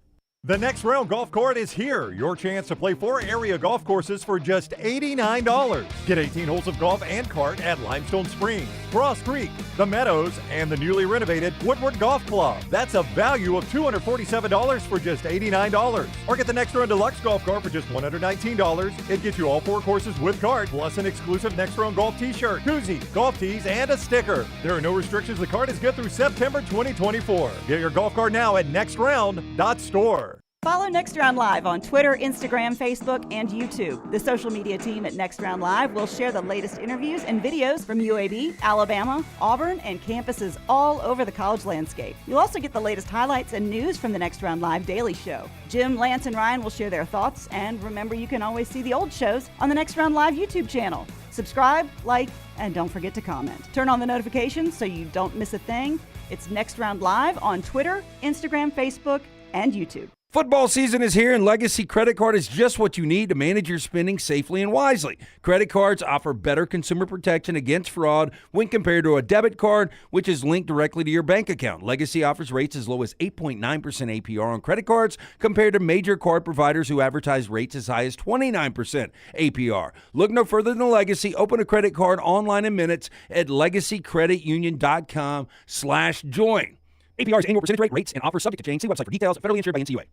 The Next Round Golf Cart is here. Your chance to play 4 area golf courses for just $89. Get 18 holes of golf and cart at Limestone Springs, Cross Creek, The Meadows, and the newly renovated Woodward Golf Club. That's a value of $247 for just $89. Or get the Next Round Deluxe Golf Cart for just $119. It gets you all 4 courses with cart, plus an exclusive Next Round Golf t-shirt, koozie, golf tees, and a sticker. There are no restrictions. The cart is good through September 2024. Get your golf cart now at nextround.store. Follow Next Round Live on Twitter, Instagram, Facebook, and YouTube. The social media team at Next Round Live will share the latest interviews and videos from UAB, Alabama, Auburn, and campuses all over the college landscape. You'll also get the latest highlights and news from the Next Round Live Daily Show. Jim, Lance, and Ryan will share their thoughts, and remember, you can always see the old shows on the Next Round Live YouTube channel. Subscribe, like, and don't forget to comment. Turn on the notifications so you don't miss a thing. It's Next Round Live on Twitter, Instagram, Facebook, and YouTube. Football season is here, and Legacy Credit Card is just what you need to manage your spending safely and wisely. Credit cards offer better consumer protection against fraud when compared to a debit card, which is linked directly to your bank account. Legacy offers rates as low as 8.9% APR on credit cards compared to major card providers who advertise rates as high as 29% APR. Look no further than Legacy. Open a credit card online in minutes at legacycreditunion.com/join. APR's annual percentage rate, rates, and offers subject to change. See website for details. Federally insured by NCUA.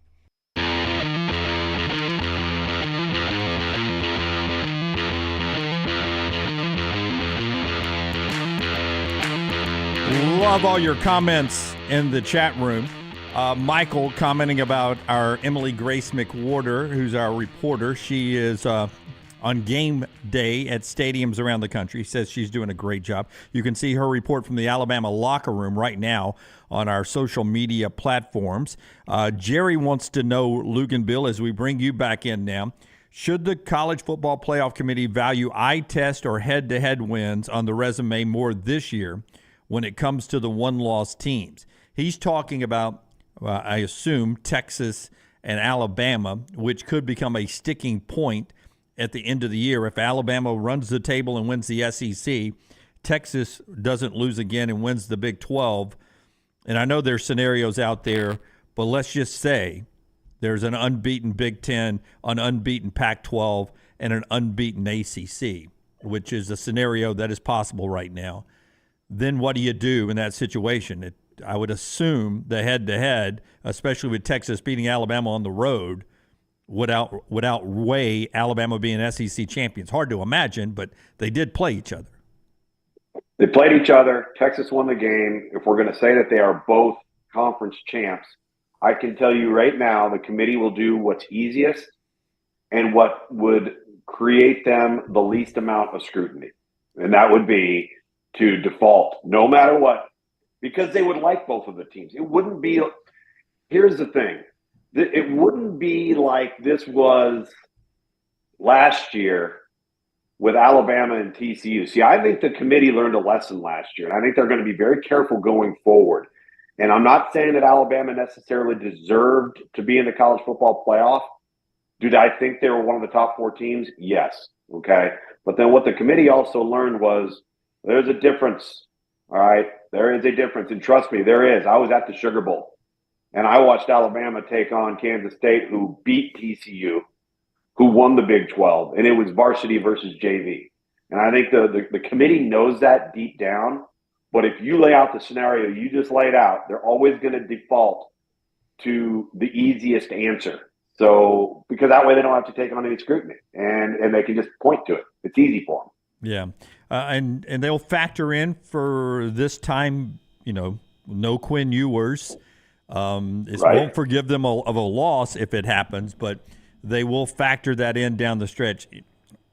Love all your comments in the chat room. Michael commenting about our Emily Grace McWhorter, who's our reporter. She is on game day at stadiums around the country. Says she's doing a great job. You can see her report from the Alabama locker room right now on our social media platforms. Jerry wants to know, Lugan Bill, as we bring you back in now, should the College Football Playoff Committee value eye test or head-to-head wins on the resume more this year when it comes to the one-loss teams? He's talking about, I assume, Texas and Alabama, which could become a sticking point at the end of the year. If Alabama runs the table and wins the SEC, Texas doesn't lose again and wins the Big 12. And I know there's scenarios out there, but let's just say there's an unbeaten Big 10, an unbeaten Pac-12, and an unbeaten ACC, which is a scenario that is possible right now. Then what do you do in that situation? I would assume the head-to-head, especially with Texas beating Alabama on the road, would outweigh Alabama being SEC champions. Hard to imagine, but they did play each other. They played each other. Texas won the game. If we're going to say that they are both conference champs, I can tell you right now the committee will do what's easiest and what would create them the least amount of scrutiny. And that would be to default no matter what, because they would like both of the teams. It wouldn't be – here's the thing. It wouldn't be like this was last year with Alabama and TCU. See, I think the committee learned a lesson last year, and I think they're going to be very careful going forward. And I'm not saying that Alabama necessarily deserved to be in the college football playoff. Did I think they were one of the top 4 teams? Yes. Okay. But then what the committee also learned was there's a difference. All right. There is a difference. And trust me, there is. I was at the Sugar Bowl. And I watched Alabama take on Kansas State, who beat TCU, who won the Big 12, and it was varsity versus JV. And I think the committee knows that deep down. But if you lay out the scenario you just laid out, they're always going to default to the easiest answer. So because that way they don't have to take on any scrutiny, and they can just point to it. It's easy for them. Yeah, and they'll factor in for this time, no Quinn Ewers. It won't forgive them of a loss if it happens, but they will factor that in down the stretch.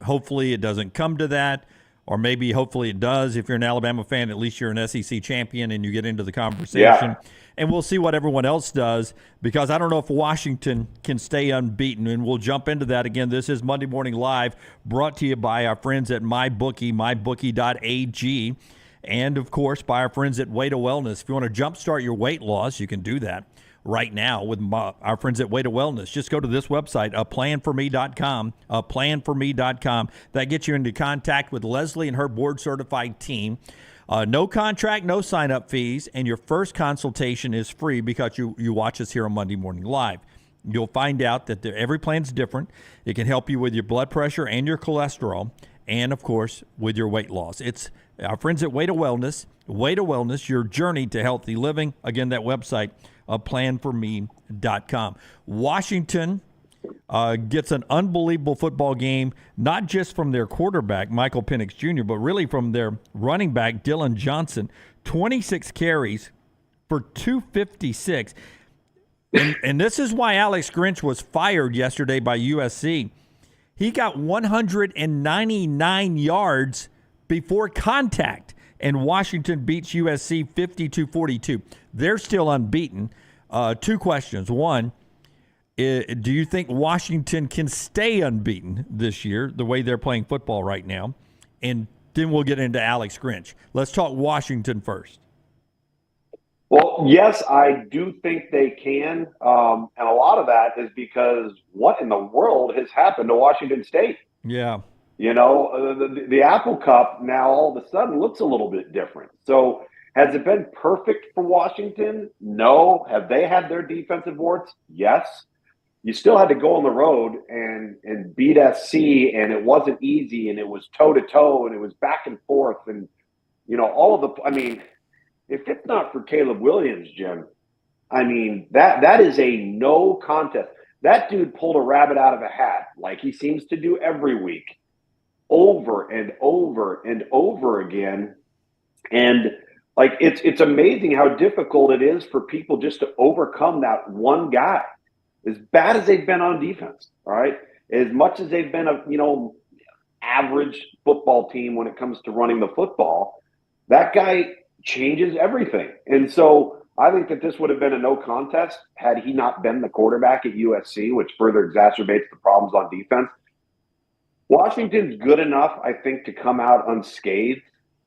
Hopefully it doesn't come to that, or maybe hopefully it does. If you're an Alabama fan, at least you're an SEC champion and you get into the conversation. Yeah. And we'll see what everyone else does, because I don't know if Washington can stay unbeaten. And we'll jump into that again. This is Monday Morning Live, brought to you by our friends at MyBookie, mybookie.ag, and, of course, by our friends at Way to Wellness. If you want to jumpstart your weight loss, you can do that right now with our friends at Way to Wellness. Just go to this website, planforme.com, planforme.com. That gets you into contact with Leslie and her board-certified team. No contract, no sign-up fees, and your first consultation is free because you watch us here on Monday Morning Live. You'll find out that every plan's different. It can help you with your blood pressure and your cholesterol, and, of course, with your weight loss. It's our friends at Way to Wellness. Way to Wellness, your journey to healthy living. Again, that website, planforme.com. Washington gets an unbelievable football game, not just from their quarterback, Michael Penix Jr., but really from their running back, Dylan Johnson. 26 carries for 256. And this is why Alex Grinch was fired yesterday by USC. He got 199 yards before contact, and Washington beats USC 52-42. They're still unbeaten. Two questions. One, do you think Washington can stay unbeaten this year, the way they're playing football right now? And then we'll get into Alex Grinch. Let's talk Washington first. Well, yes, I do think they can. And a lot of that is because what in the world has happened to Washington State? Yeah. You know, the Apple Cup now all of a sudden looks a little bit different. So has it been perfect for Washington? No. Have they had their defensive warts? Yes. You still had to go on the road and beat SC, and it wasn't easy, and it was toe-to-toe, and it was back and forth. And, you know, all of the – I mean, if it's not for Caleb Williams, Jim, I mean, that is a no contest. That dude pulled a rabbit out of a hat like he seems to do every week, over and over and over again. And, like, it's amazing how difficult it is for people just to overcome that one guy. As bad as they've been on defense, all right, as much as they've been a, you know, average football team when it comes to running the football, that guy changes everything. And so I think that this would have been a no contest had he not been the quarterback at USC, which further exacerbates the problems on defense. Washington's good enough, I think, to come out unscathed.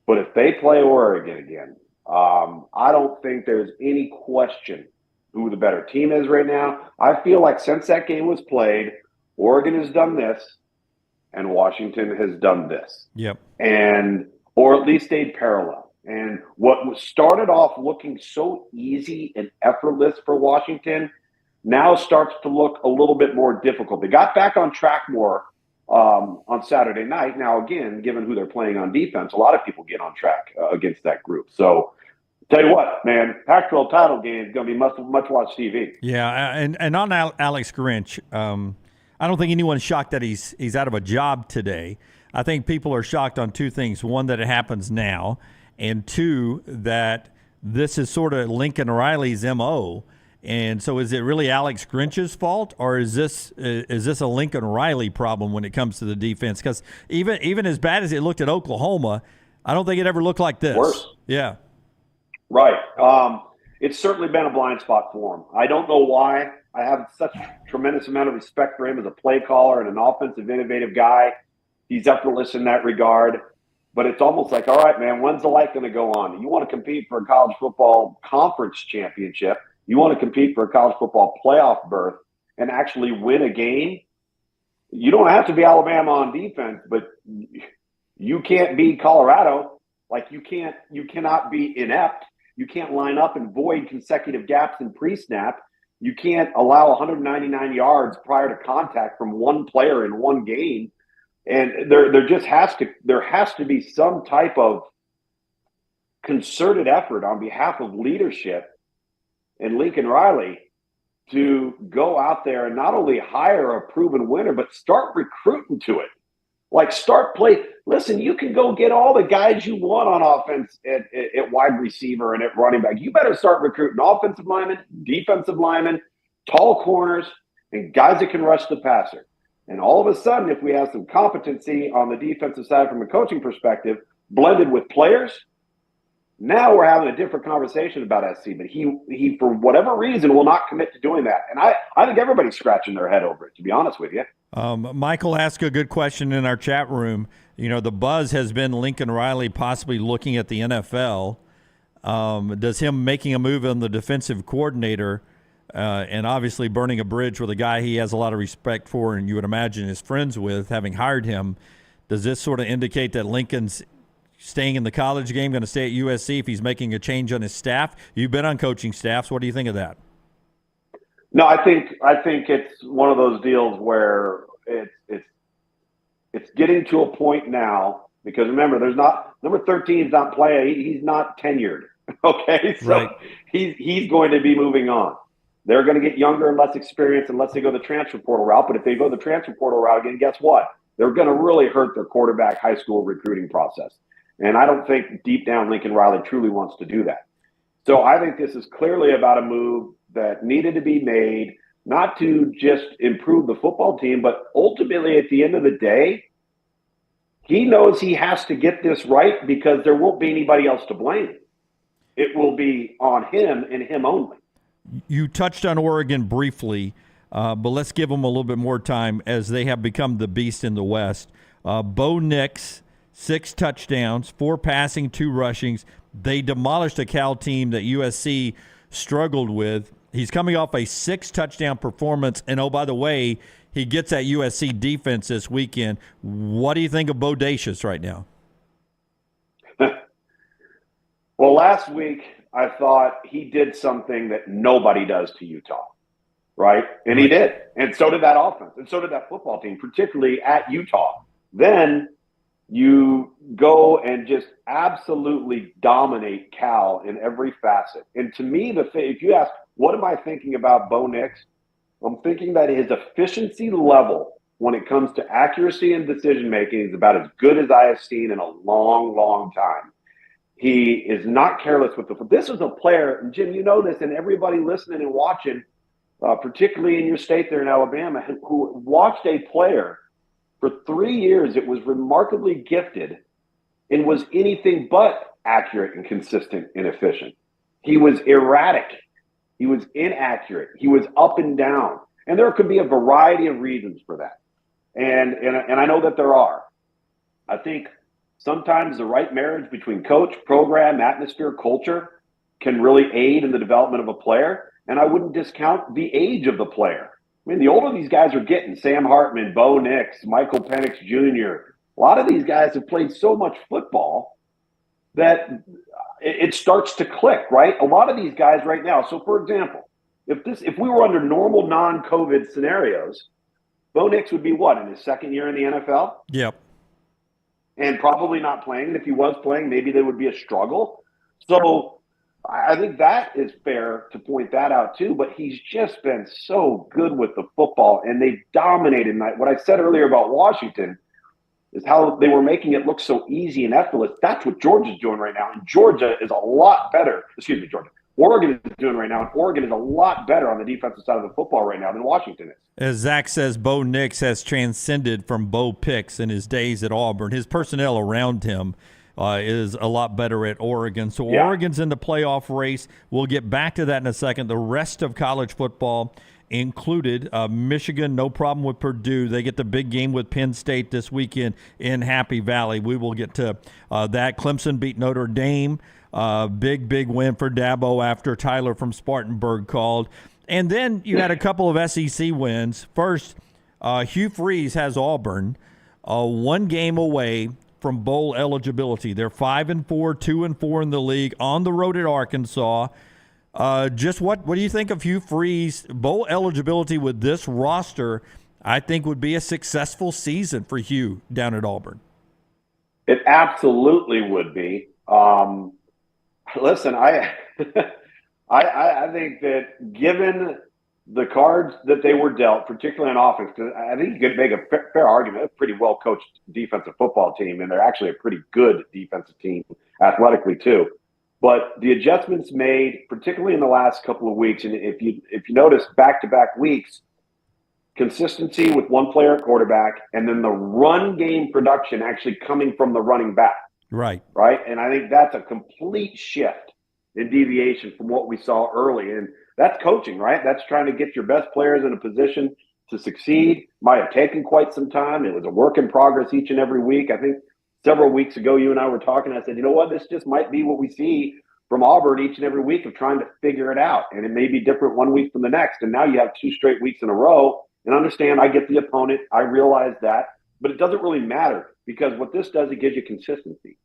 But if they play Oregon again, I don't think there's any question who the better team is right now. I feel like since that game was played, Oregon has done this and Washington has done this. Yep. And or at least stayed parallel. And what was started off looking so easy and effortless for Washington now starts to look a little bit more difficult. They got back on track more on Saturday night. Now, again, given who they're playing on defense, a lot of people get on track against that group. So, tell you what, man, Pac-12 title game is going to be much watched TV. Yeah, and on Alex Grinch, I don't think anyone's shocked that he's out of a job today. I think people are shocked on two things. One, that it happens now, and two, that this is sort of Lincoln Riley's MO. And so is it really Alex Grinch's fault, or is this a Lincoln Riley problem when it comes to the defense? Because even as bad as it looked at Oklahoma, I don't think it ever looked like this. Worse. Yeah. Right. It's certainly been a blind spot for him. I don't know why. I have such a tremendous amount of respect for him as a play caller and an offensive, innovative guy. He's effortless in that regard. But it's almost like, all right, man, when's the light going to go on? You want to compete for a college football conference championship. You want to compete for a college football playoff berth and actually win a game. You don't have to be Alabama on defense, but you can't be Colorado. Like you cannot be inept. You can't line up and void consecutive gaps in pre-snap. You can't allow 199 yards prior to contact from one player in one game. And there has to be some type of concerted effort on behalf of leadership and Lincoln Riley to go out there and not only hire a proven winner, but start recruiting to it. Like start play. Listen, you can go get all the guys you want on offense at wide receiver and at running back. You better start recruiting offensive linemen, defensive linemen, tall corners, and guys that can rush the passer. And all of a sudden, if we have some competency on the defensive side from a coaching perspective, blended with players, now we're having a different conversation about SC. But he for whatever reason, will not commit to doing that. And I think everybody's scratching their head over it, to be honest with you. Michael asked a good question in our chat room. You know, the buzz has been Lincoln Riley possibly looking at the NFL. Does him making a move on the defensive coordinator and obviously burning a bridge with a guy he has a lot of respect for and you would imagine is friends with, having hired him, does this sort of indicate that Lincoln's staying in the college game, going to stay at USC if he's making a change on his staff? You've been on coaching staffs. What do you think of that? No, I think it's one of those deals where it's getting to a point now, because remember, number 13 is not playing. He's not tenured. Okay, so right. he's going to be moving on. They're going to get younger and less experienced unless they go the transfer portal route. But if they go the transfer portal route again, guess what? They're going to really hurt their quarterback high school recruiting process. And I don't think deep down Lincoln Riley truly wants to do that. So I think this is clearly about a move that needed to be made, not to just improve the football team, but ultimately at the end of the day, he knows he has to get this right because there won't be anybody else to blame. It will be on him and him only. You touched on Oregon briefly, but let's give them a little bit more time as they have become the beast in the West. Bo Nix, 6 touchdowns, 4 passing, 2 rushings. They demolished a Cal team that USC struggled with. He's coming off a 6-touchdown performance, and oh, by the way, he gets that USC defense this weekend. What do you think of Bodacious right now? Well, last week I thought he did something that nobody does to Utah, right? And he did. And so did that offense. And so did that football team, particularly at Utah. Then you go and just absolutely dominate Cal in every facet. And to me, if you ask, what am I thinking about Bo Nix? I'm thinking that his efficiency level when it comes to accuracy and decision-making is about as good as I have seen in a long, long time. He is not careless with the football. This is a player, and Jim, you know this, and everybody listening and watching, particularly in your state there in Alabama, who watched a player for 3 years that was remarkably gifted and was anything but accurate and consistent and efficient. He was erratic. He was inaccurate. He was up and down. And there could be a variety of reasons for that. And I know that there are. I think sometimes the right marriage between coach, program, atmosphere, culture can really aid in the development of a player. And I wouldn't discount the age of the player. I mean, the older these guys are getting, Sam Hartman, Bo Nix, Michael Penix Jr., a lot of these guys have played so much football that it starts to click, right? A lot of these guys right now. So, for example, if we were under normal non-COVID scenarios, Bo Nix would be what, in his second year in the NFL? Yep. And probably not playing. And if he was playing, maybe there would be a struggle. So I think that is fair to point that out too. But he's just been so good with the football, and they dominated. What I said earlier about Washington is how they were making it look so easy and effortless. That's what Georgia's doing right now. And Georgia is a lot better. Georgia. Oregon is doing right now, and Oregon is a lot better on the defensive side of the football right now than Washington is. As Zach says, Bo Nix has transcended from Bo Picks in his days at Auburn. His personnel around him is a lot better at Oregon. So yeah. Oregon's in the playoff race. We'll get back to that in a second. The rest of college football included Michigan, no problem with Purdue. They get the big game with Penn State this weekend in Happy Valley. We will get to that. Clemson beat Notre Dame. Big win for Dabo after Tyler from Spartanburg called. And then you had a couple of SEC wins. First, Hugh Freeze has Auburn 1 game away from bowl eligibility. They're 5-4, 2-4 in the league, on the road at Arkansas. Just what do you think of Hugh Freeze? Bowl eligibility with this roster, I think, would be a successful season for Hugh down at Auburn. It absolutely would be. Listen, I think that given the cards that they were dealt, particularly on offense, because I think you could make a fair argument, a pretty well-coached defensive football team, and they're actually a pretty good defensive team athletically too. But the adjustments made, particularly in the last couple of weeks, and if you notice back-to-back weeks, consistency with one player at quarterback, and then the run game production actually coming from the running back. Right. Right. And I think that's a complete shift in deviation from what we saw early. And that's coaching, right? That's trying to get your best players in a position to succeed. Might have taken quite some time. It was a work in progress each and every week. I think several weeks ago, you and I were talking. I said, you know what? This just might be what we see from Auburn each and every week of trying to figure it out. And it may be different one week from the next. And now you have 2 straight weeks in a row. And understand, I get the opponent. I realize that. But it doesn't really matter, because what this does, it gives you consistency.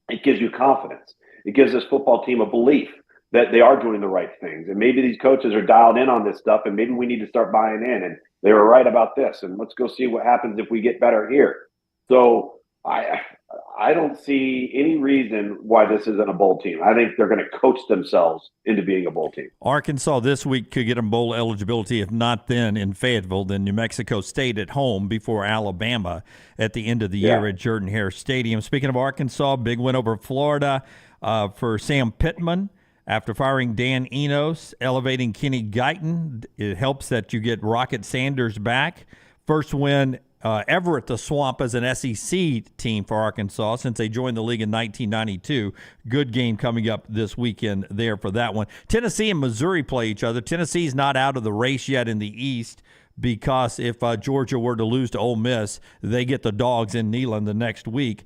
It gives you confidence. It gives this football team a belief that they are doing the right things. And maybe these coaches are dialed in on this stuff, and maybe we need to start buying in. And they were right about this. And let's go see what happens if we get better here. So I don't see any reason why this isn't a bowl team. I think they're going to coach themselves into being a bowl team. Arkansas this week could get them bowl eligibility. If not then in Fayetteville, then New Mexico State at home before Alabama at the end of the year at Jordan-Hare Stadium. Speaking of Arkansas, big win over Florida for Sam Pittman. After firing Dan Enos, elevating Kenny Guyton, it helps that you get Rocket Sanders back. First win ever at the Swamp as an SEC team for Arkansas since they joined the league in 1992. Good game coming up this weekend there for that one. Tennessee and Missouri play each other. Tennessee's not out of the race yet in the East, because if Georgia were to lose to Ole Miss, they get the Dogs in Neyland the next week.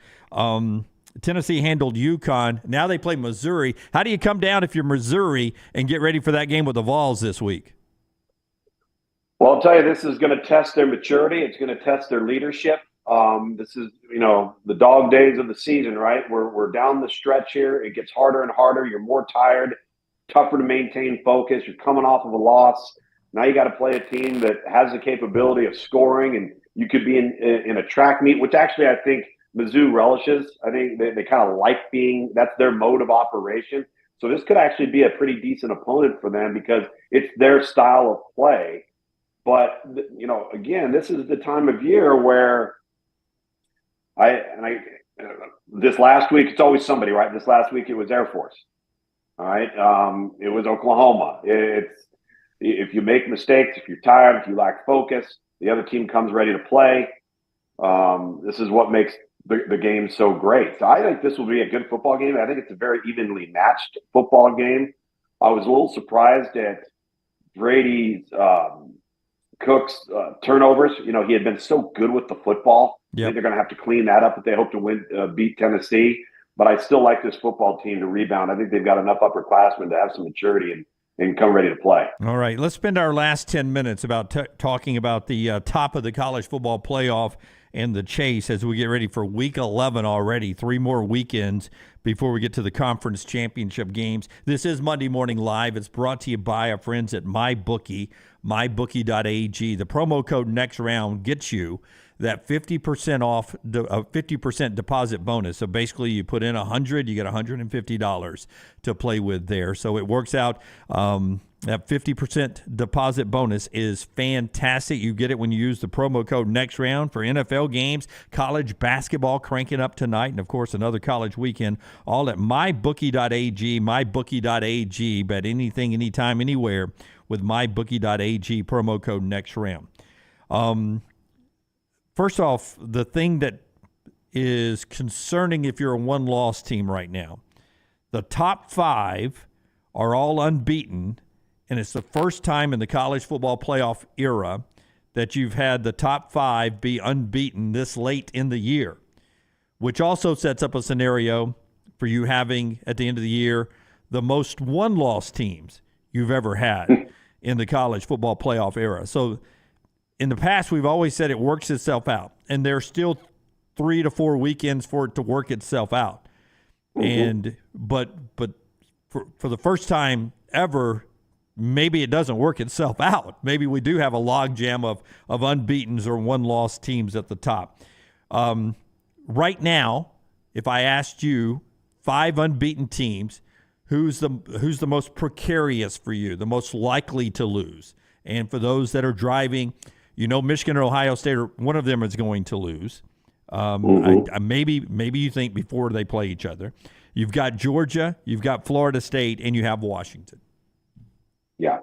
Tennessee handled UConn. Now they play Missouri. How do you come down if you're Missouri and get ready for that game with the Vols this week? Well, I'll tell you, this is going to test their maturity. It's going to test their leadership. This is, the dog days of the season, right? We're down the stretch here. It gets harder and harder. You're more tired, tougher to maintain focus. You're coming off of a loss. Now you got to play a team that has the capability of scoring, and you could be in a track meet, which actually I think Mizzou relishes. I think they kind of like that's their mode of operation. So this could actually be a pretty decent opponent for them, because it's their style of play. But, again, this is the time of year where this last week, it's always somebody, right? This last week, it was Air Force. All right. It was Oklahoma. If you make mistakes, if you're tired, if you lack focus, the other team comes ready to play. This is what makes the game so great. So I think this will be a good football game. I think it's a very evenly matched football game. I was a little surprised at Brady's Cook's turnovers. He had been so good with the football. Yep. I think they're going to have to clean that up if they hope to beat Tennessee. But I still like this football team to rebound. I think they've got enough upperclassmen to have some maturity and come ready to play. All right, let's spend our last 10 minutes about talking about the top of the college football playoff and the chase as we get ready for Week 11 already. 3 more weekends before we get to the conference championship games. This is Monday Morning Live. It's brought to you by our friends at MyBookie, mybookie.ag. The promo code next round gets you that 50% off, 50% deposit bonus. So basically you put in $100, you get $150 to play with there. So it works out. That 50% deposit bonus is fantastic. You get it when you use the promo code next round for NFL games, college basketball cranking up tonight, and of course another college weekend, all at mybookie.ag, mybookie.ag. Bet anything, anytime, anywhere with mybookie.ag promo code next round. First off, the thing that is concerning if you're a one-loss team right now, the top 5 are all unbeaten, and it's the first time in the college football playoff era that you've had the top 5 be unbeaten this late in the year, which also sets up a scenario for you having, at the end of the year, the most one-loss teams you've ever had in the college football playoff era. So in the past, we've always said it works itself out, and there's still 3 to 4 weekends for it to work itself out. And but for the first time ever, maybe it doesn't work itself out. Maybe we do have a logjam of unbeatens or one-loss teams at the top. Right now, if I asked you 5 unbeaten teams, who's the most precarious for you, the most likely to lose? And for those that are driving, Michigan or Ohio State, one of them is going to lose. Maybe you think before they play each other. You've got Georgia, you've got Florida State, and you have Washington. Yeah.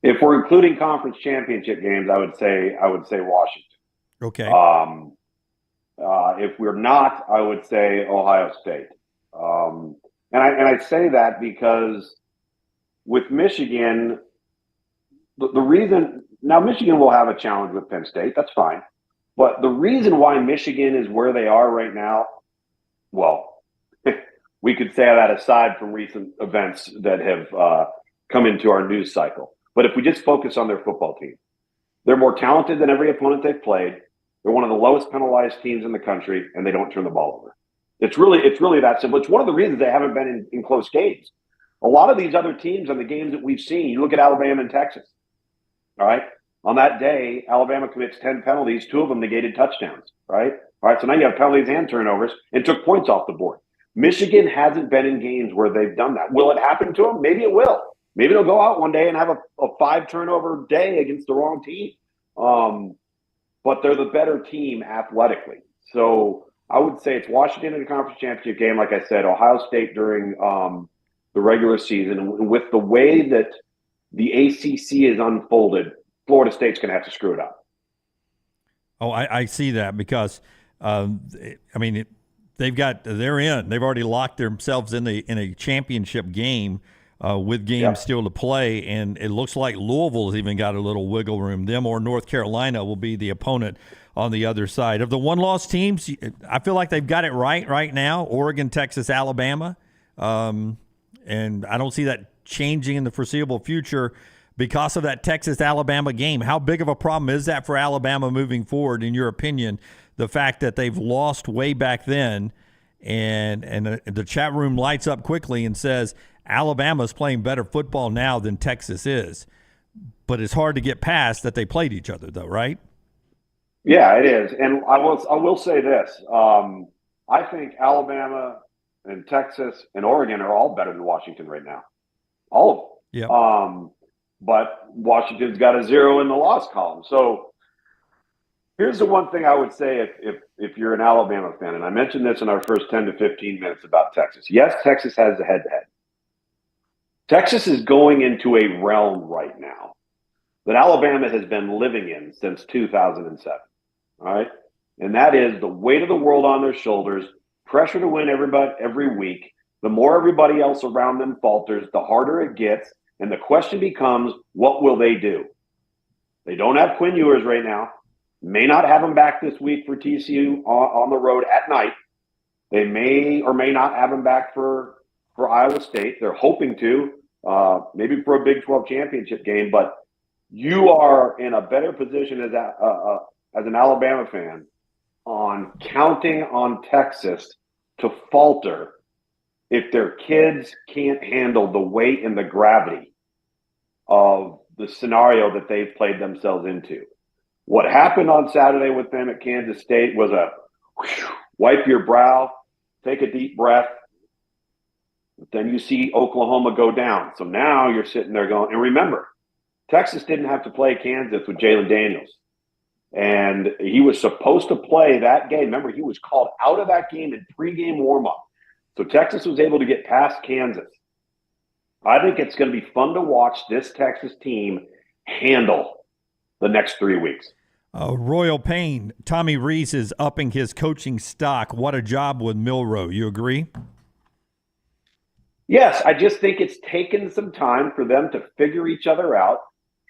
If we're including conference championship games, I would say Washington. Okay. If we're not, I would say Ohio State. And I say that because with Michigan, the reason now Michigan will have a challenge with Penn State. That's fine, but the reason why Michigan is where they are right now, well, we could say that aside from recent events that have come into our news cycle. But if we just focus on their football team, they're more talented than every opponent they've played. They're one of the lowest penalized teams in the country, and they don't turn the ball over. It's really that simple. It's one of the reasons they haven't been in close games. A lot of these other teams on the games that we've seen, you look at Alabama and Texas. All right. On that day, Alabama commits 10 penalties, 2 of them negated touchdowns. Right. All right. So now you have penalties and turnovers and took points off the board. Michigan hasn't been in games where they've done that. Will it happen to them? Maybe it will. Maybe they'll go out one day and have a 5-turnover day against the wrong team. But they're the better team athletically. So I would say it's Washington in the conference championship game. Like I said, Ohio State during the regular season. And with the way that the ACC is unfolded, Florida State's going to have to screw it up. Oh, I see that because, they're in. They've already locked themselves in a championship game with games still to play, and it looks like Louisville's even got a little wiggle room. Them or North Carolina will be the opponent on the other side. Of the one-loss teams, I feel like they've got it right now, Oregon, Texas, Alabama. And I don't see that changing in the foreseeable future because of that Texas-Alabama game. How big of a problem is that for Alabama moving forward, in your opinion, the fact that they've lost way back then, and the chat room lights up quickly and says Alabama's playing better football now than Texas is. But it's hard to get past that they played each other, though, right? Yeah, it is. And I will say this. I think Alabama and Texas and Oregon are all better than Washington right now. All of them. Yeah. But Washington's got a 0 in the loss column. So here's the one thing I would say if you're an Alabama fan, and I mentioned this in our first 10 to 15 minutes about Texas. Yes, Texas has the head-to-head. Texas is going into a realm right now that Alabama has been living in since 2007. All right? And that is the weight of the world on their shoulders, pressure to win every week. The more everybody else around them falters, the harder it gets. And the question becomes, what will they do? They don't have Quinn Ewers right now. May not have him back this week for TCU on the road at night. They may or may not have him back for Iowa State. They're hoping to, maybe for a Big 12 championship game. But you are in a better position as an Alabama fan on counting on Texas to falter if their kids can't handle the weight and the gravity of the scenario that they've played themselves into. What happened on Saturday with them at Kansas State was wipe your brow, take a deep breath. But then you see Oklahoma go down. So now you're sitting there going, and remember, Texas didn't have to play Kansas with Jalen Daniels. And he was supposed to play that game. Remember, he was called out of that game in pregame warm-up. So Texas was able to get past Kansas. I think it's going to be fun to watch this Texas team handle the next 3 weeks. Royal Payne, Tommy Rees is upping his coaching stock. What a job with Milroe. You agree? Yes, I just think it's taken some time for them to figure each other out,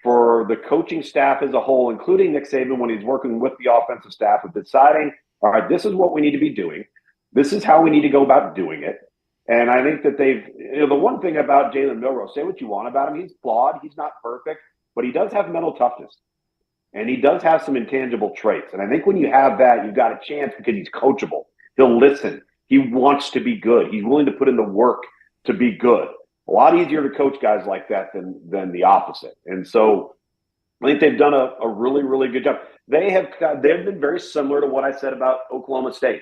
for the coaching staff as a whole, including Nick Saban when he's working with the offensive staff, of deciding, all right, this is what we need to be doing. This is how we need to go about doing it. And I think that the one thing about Jalen Milroe, say what you want about him, he's flawed, he's not perfect, but he does have mental toughness. And he does have some intangible traits. And I think when you have that, you've got a chance because he's coachable. He'll listen. He wants to be good. He's willing to put in the work to be good. A lot easier to coach guys like that than the opposite. And so I think they've done a really, really good job. They've been very similar to what I said about Oklahoma State.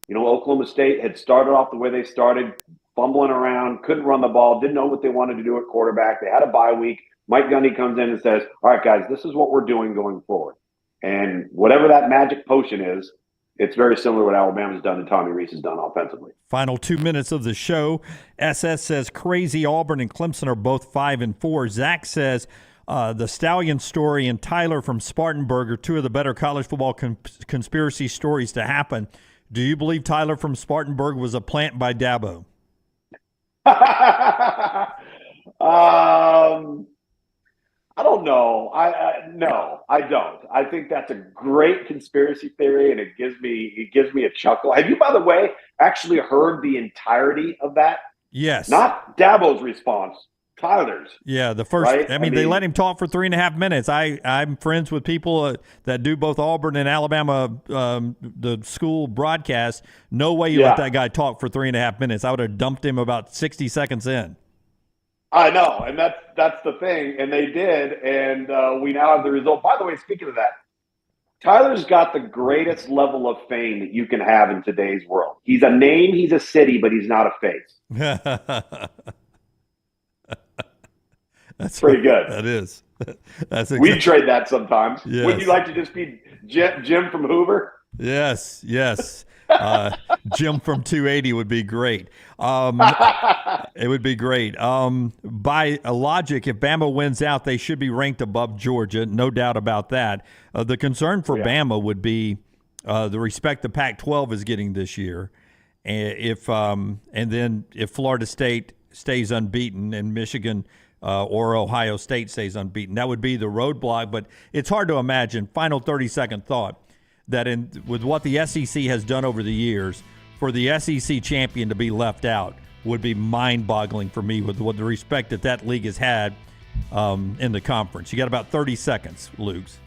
You know, Oklahoma State had started off the way they started, fumbling around, couldn't run the ball, didn't know what they wanted to do at quarterback. They had a bye week. Mike Gundy comes in and says, all right, guys, this is what we're doing going forward. And whatever that magic potion is, it's very similar to what Alabama's done and Tommy Rees has done offensively. Final 2 minutes of the show. SS says crazy Auburn and Clemson are both 5-4. Zach says The Stallion story and Tyler from Spartanburg are two of the better college football conspiracy stories to happen. Do you believe Tyler from Spartanburg was a plant by Dabo? I don't know. No, I don't. I think that's a great conspiracy theory, and it gives me a chuckle. Have you, by the way, actually heard the entirety of that? Yes. Not Dabo's response, Tyler's. Yeah, the first. Right? I mean, they let him talk for 3.5 minutes. I'm friends with people that do both Auburn and Alabama, the school broadcast. No way you let that guy talk for 3.5 minutes. I would have dumped him about 60 seconds in. I know, and that's the thing, and they did, and we now have the result. By the way, speaking of that, Tyler's got the greatest level of fame that you can have in today's world. He's a name, he's a city, but he's not a face. That's pretty good. That is. That's exactly. We trade that sometimes. Yes. Wouldn't you like to just be Jim from Hoover? Yes. Jim from 280 would be great. It would be great. By logic, if Bama wins out, they should be ranked above Georgia. No doubt about that. The concern for Bama would be the respect the Pac-12 is getting this year. And then if Florida State stays unbeaten and Michigan or Ohio State stays unbeaten, that would be the roadblock. But it's hard to imagine, final 30-second thought, that with what the SEC has done over the years, for the SEC champion to be left out would be mind-boggling for me with the respect that league has had in the conference. You got about 30 seconds, Luke's.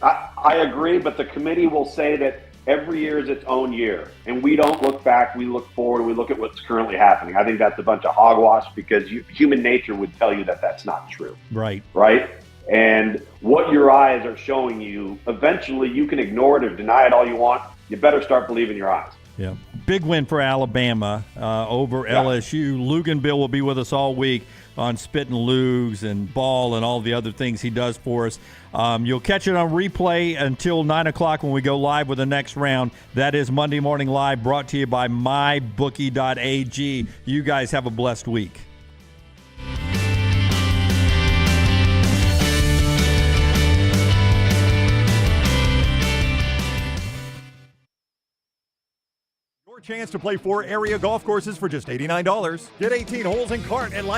I agree, but the committee will say that every year is its own year, and we don't look back. We look forward. We look at what's currently happening. I think that's a bunch of hogwash because human nature would tell you that that's not true. Right. And what your eyes are showing you, eventually you can ignore it or deny it all you want. You better start believing your eyes. Yeah. Big win for Alabama over LSU. Luganbill will be with us all week on Spit and Lugs and Ball and all the other things he does for us. You'll catch it on replay until 9 o'clock when we go live with the next round. That is Monday Morning Live, brought to you by mybookie.ag. You guys have a blessed week. Chance to play 4 area golf courses for just $89. Get 18 holes and cart at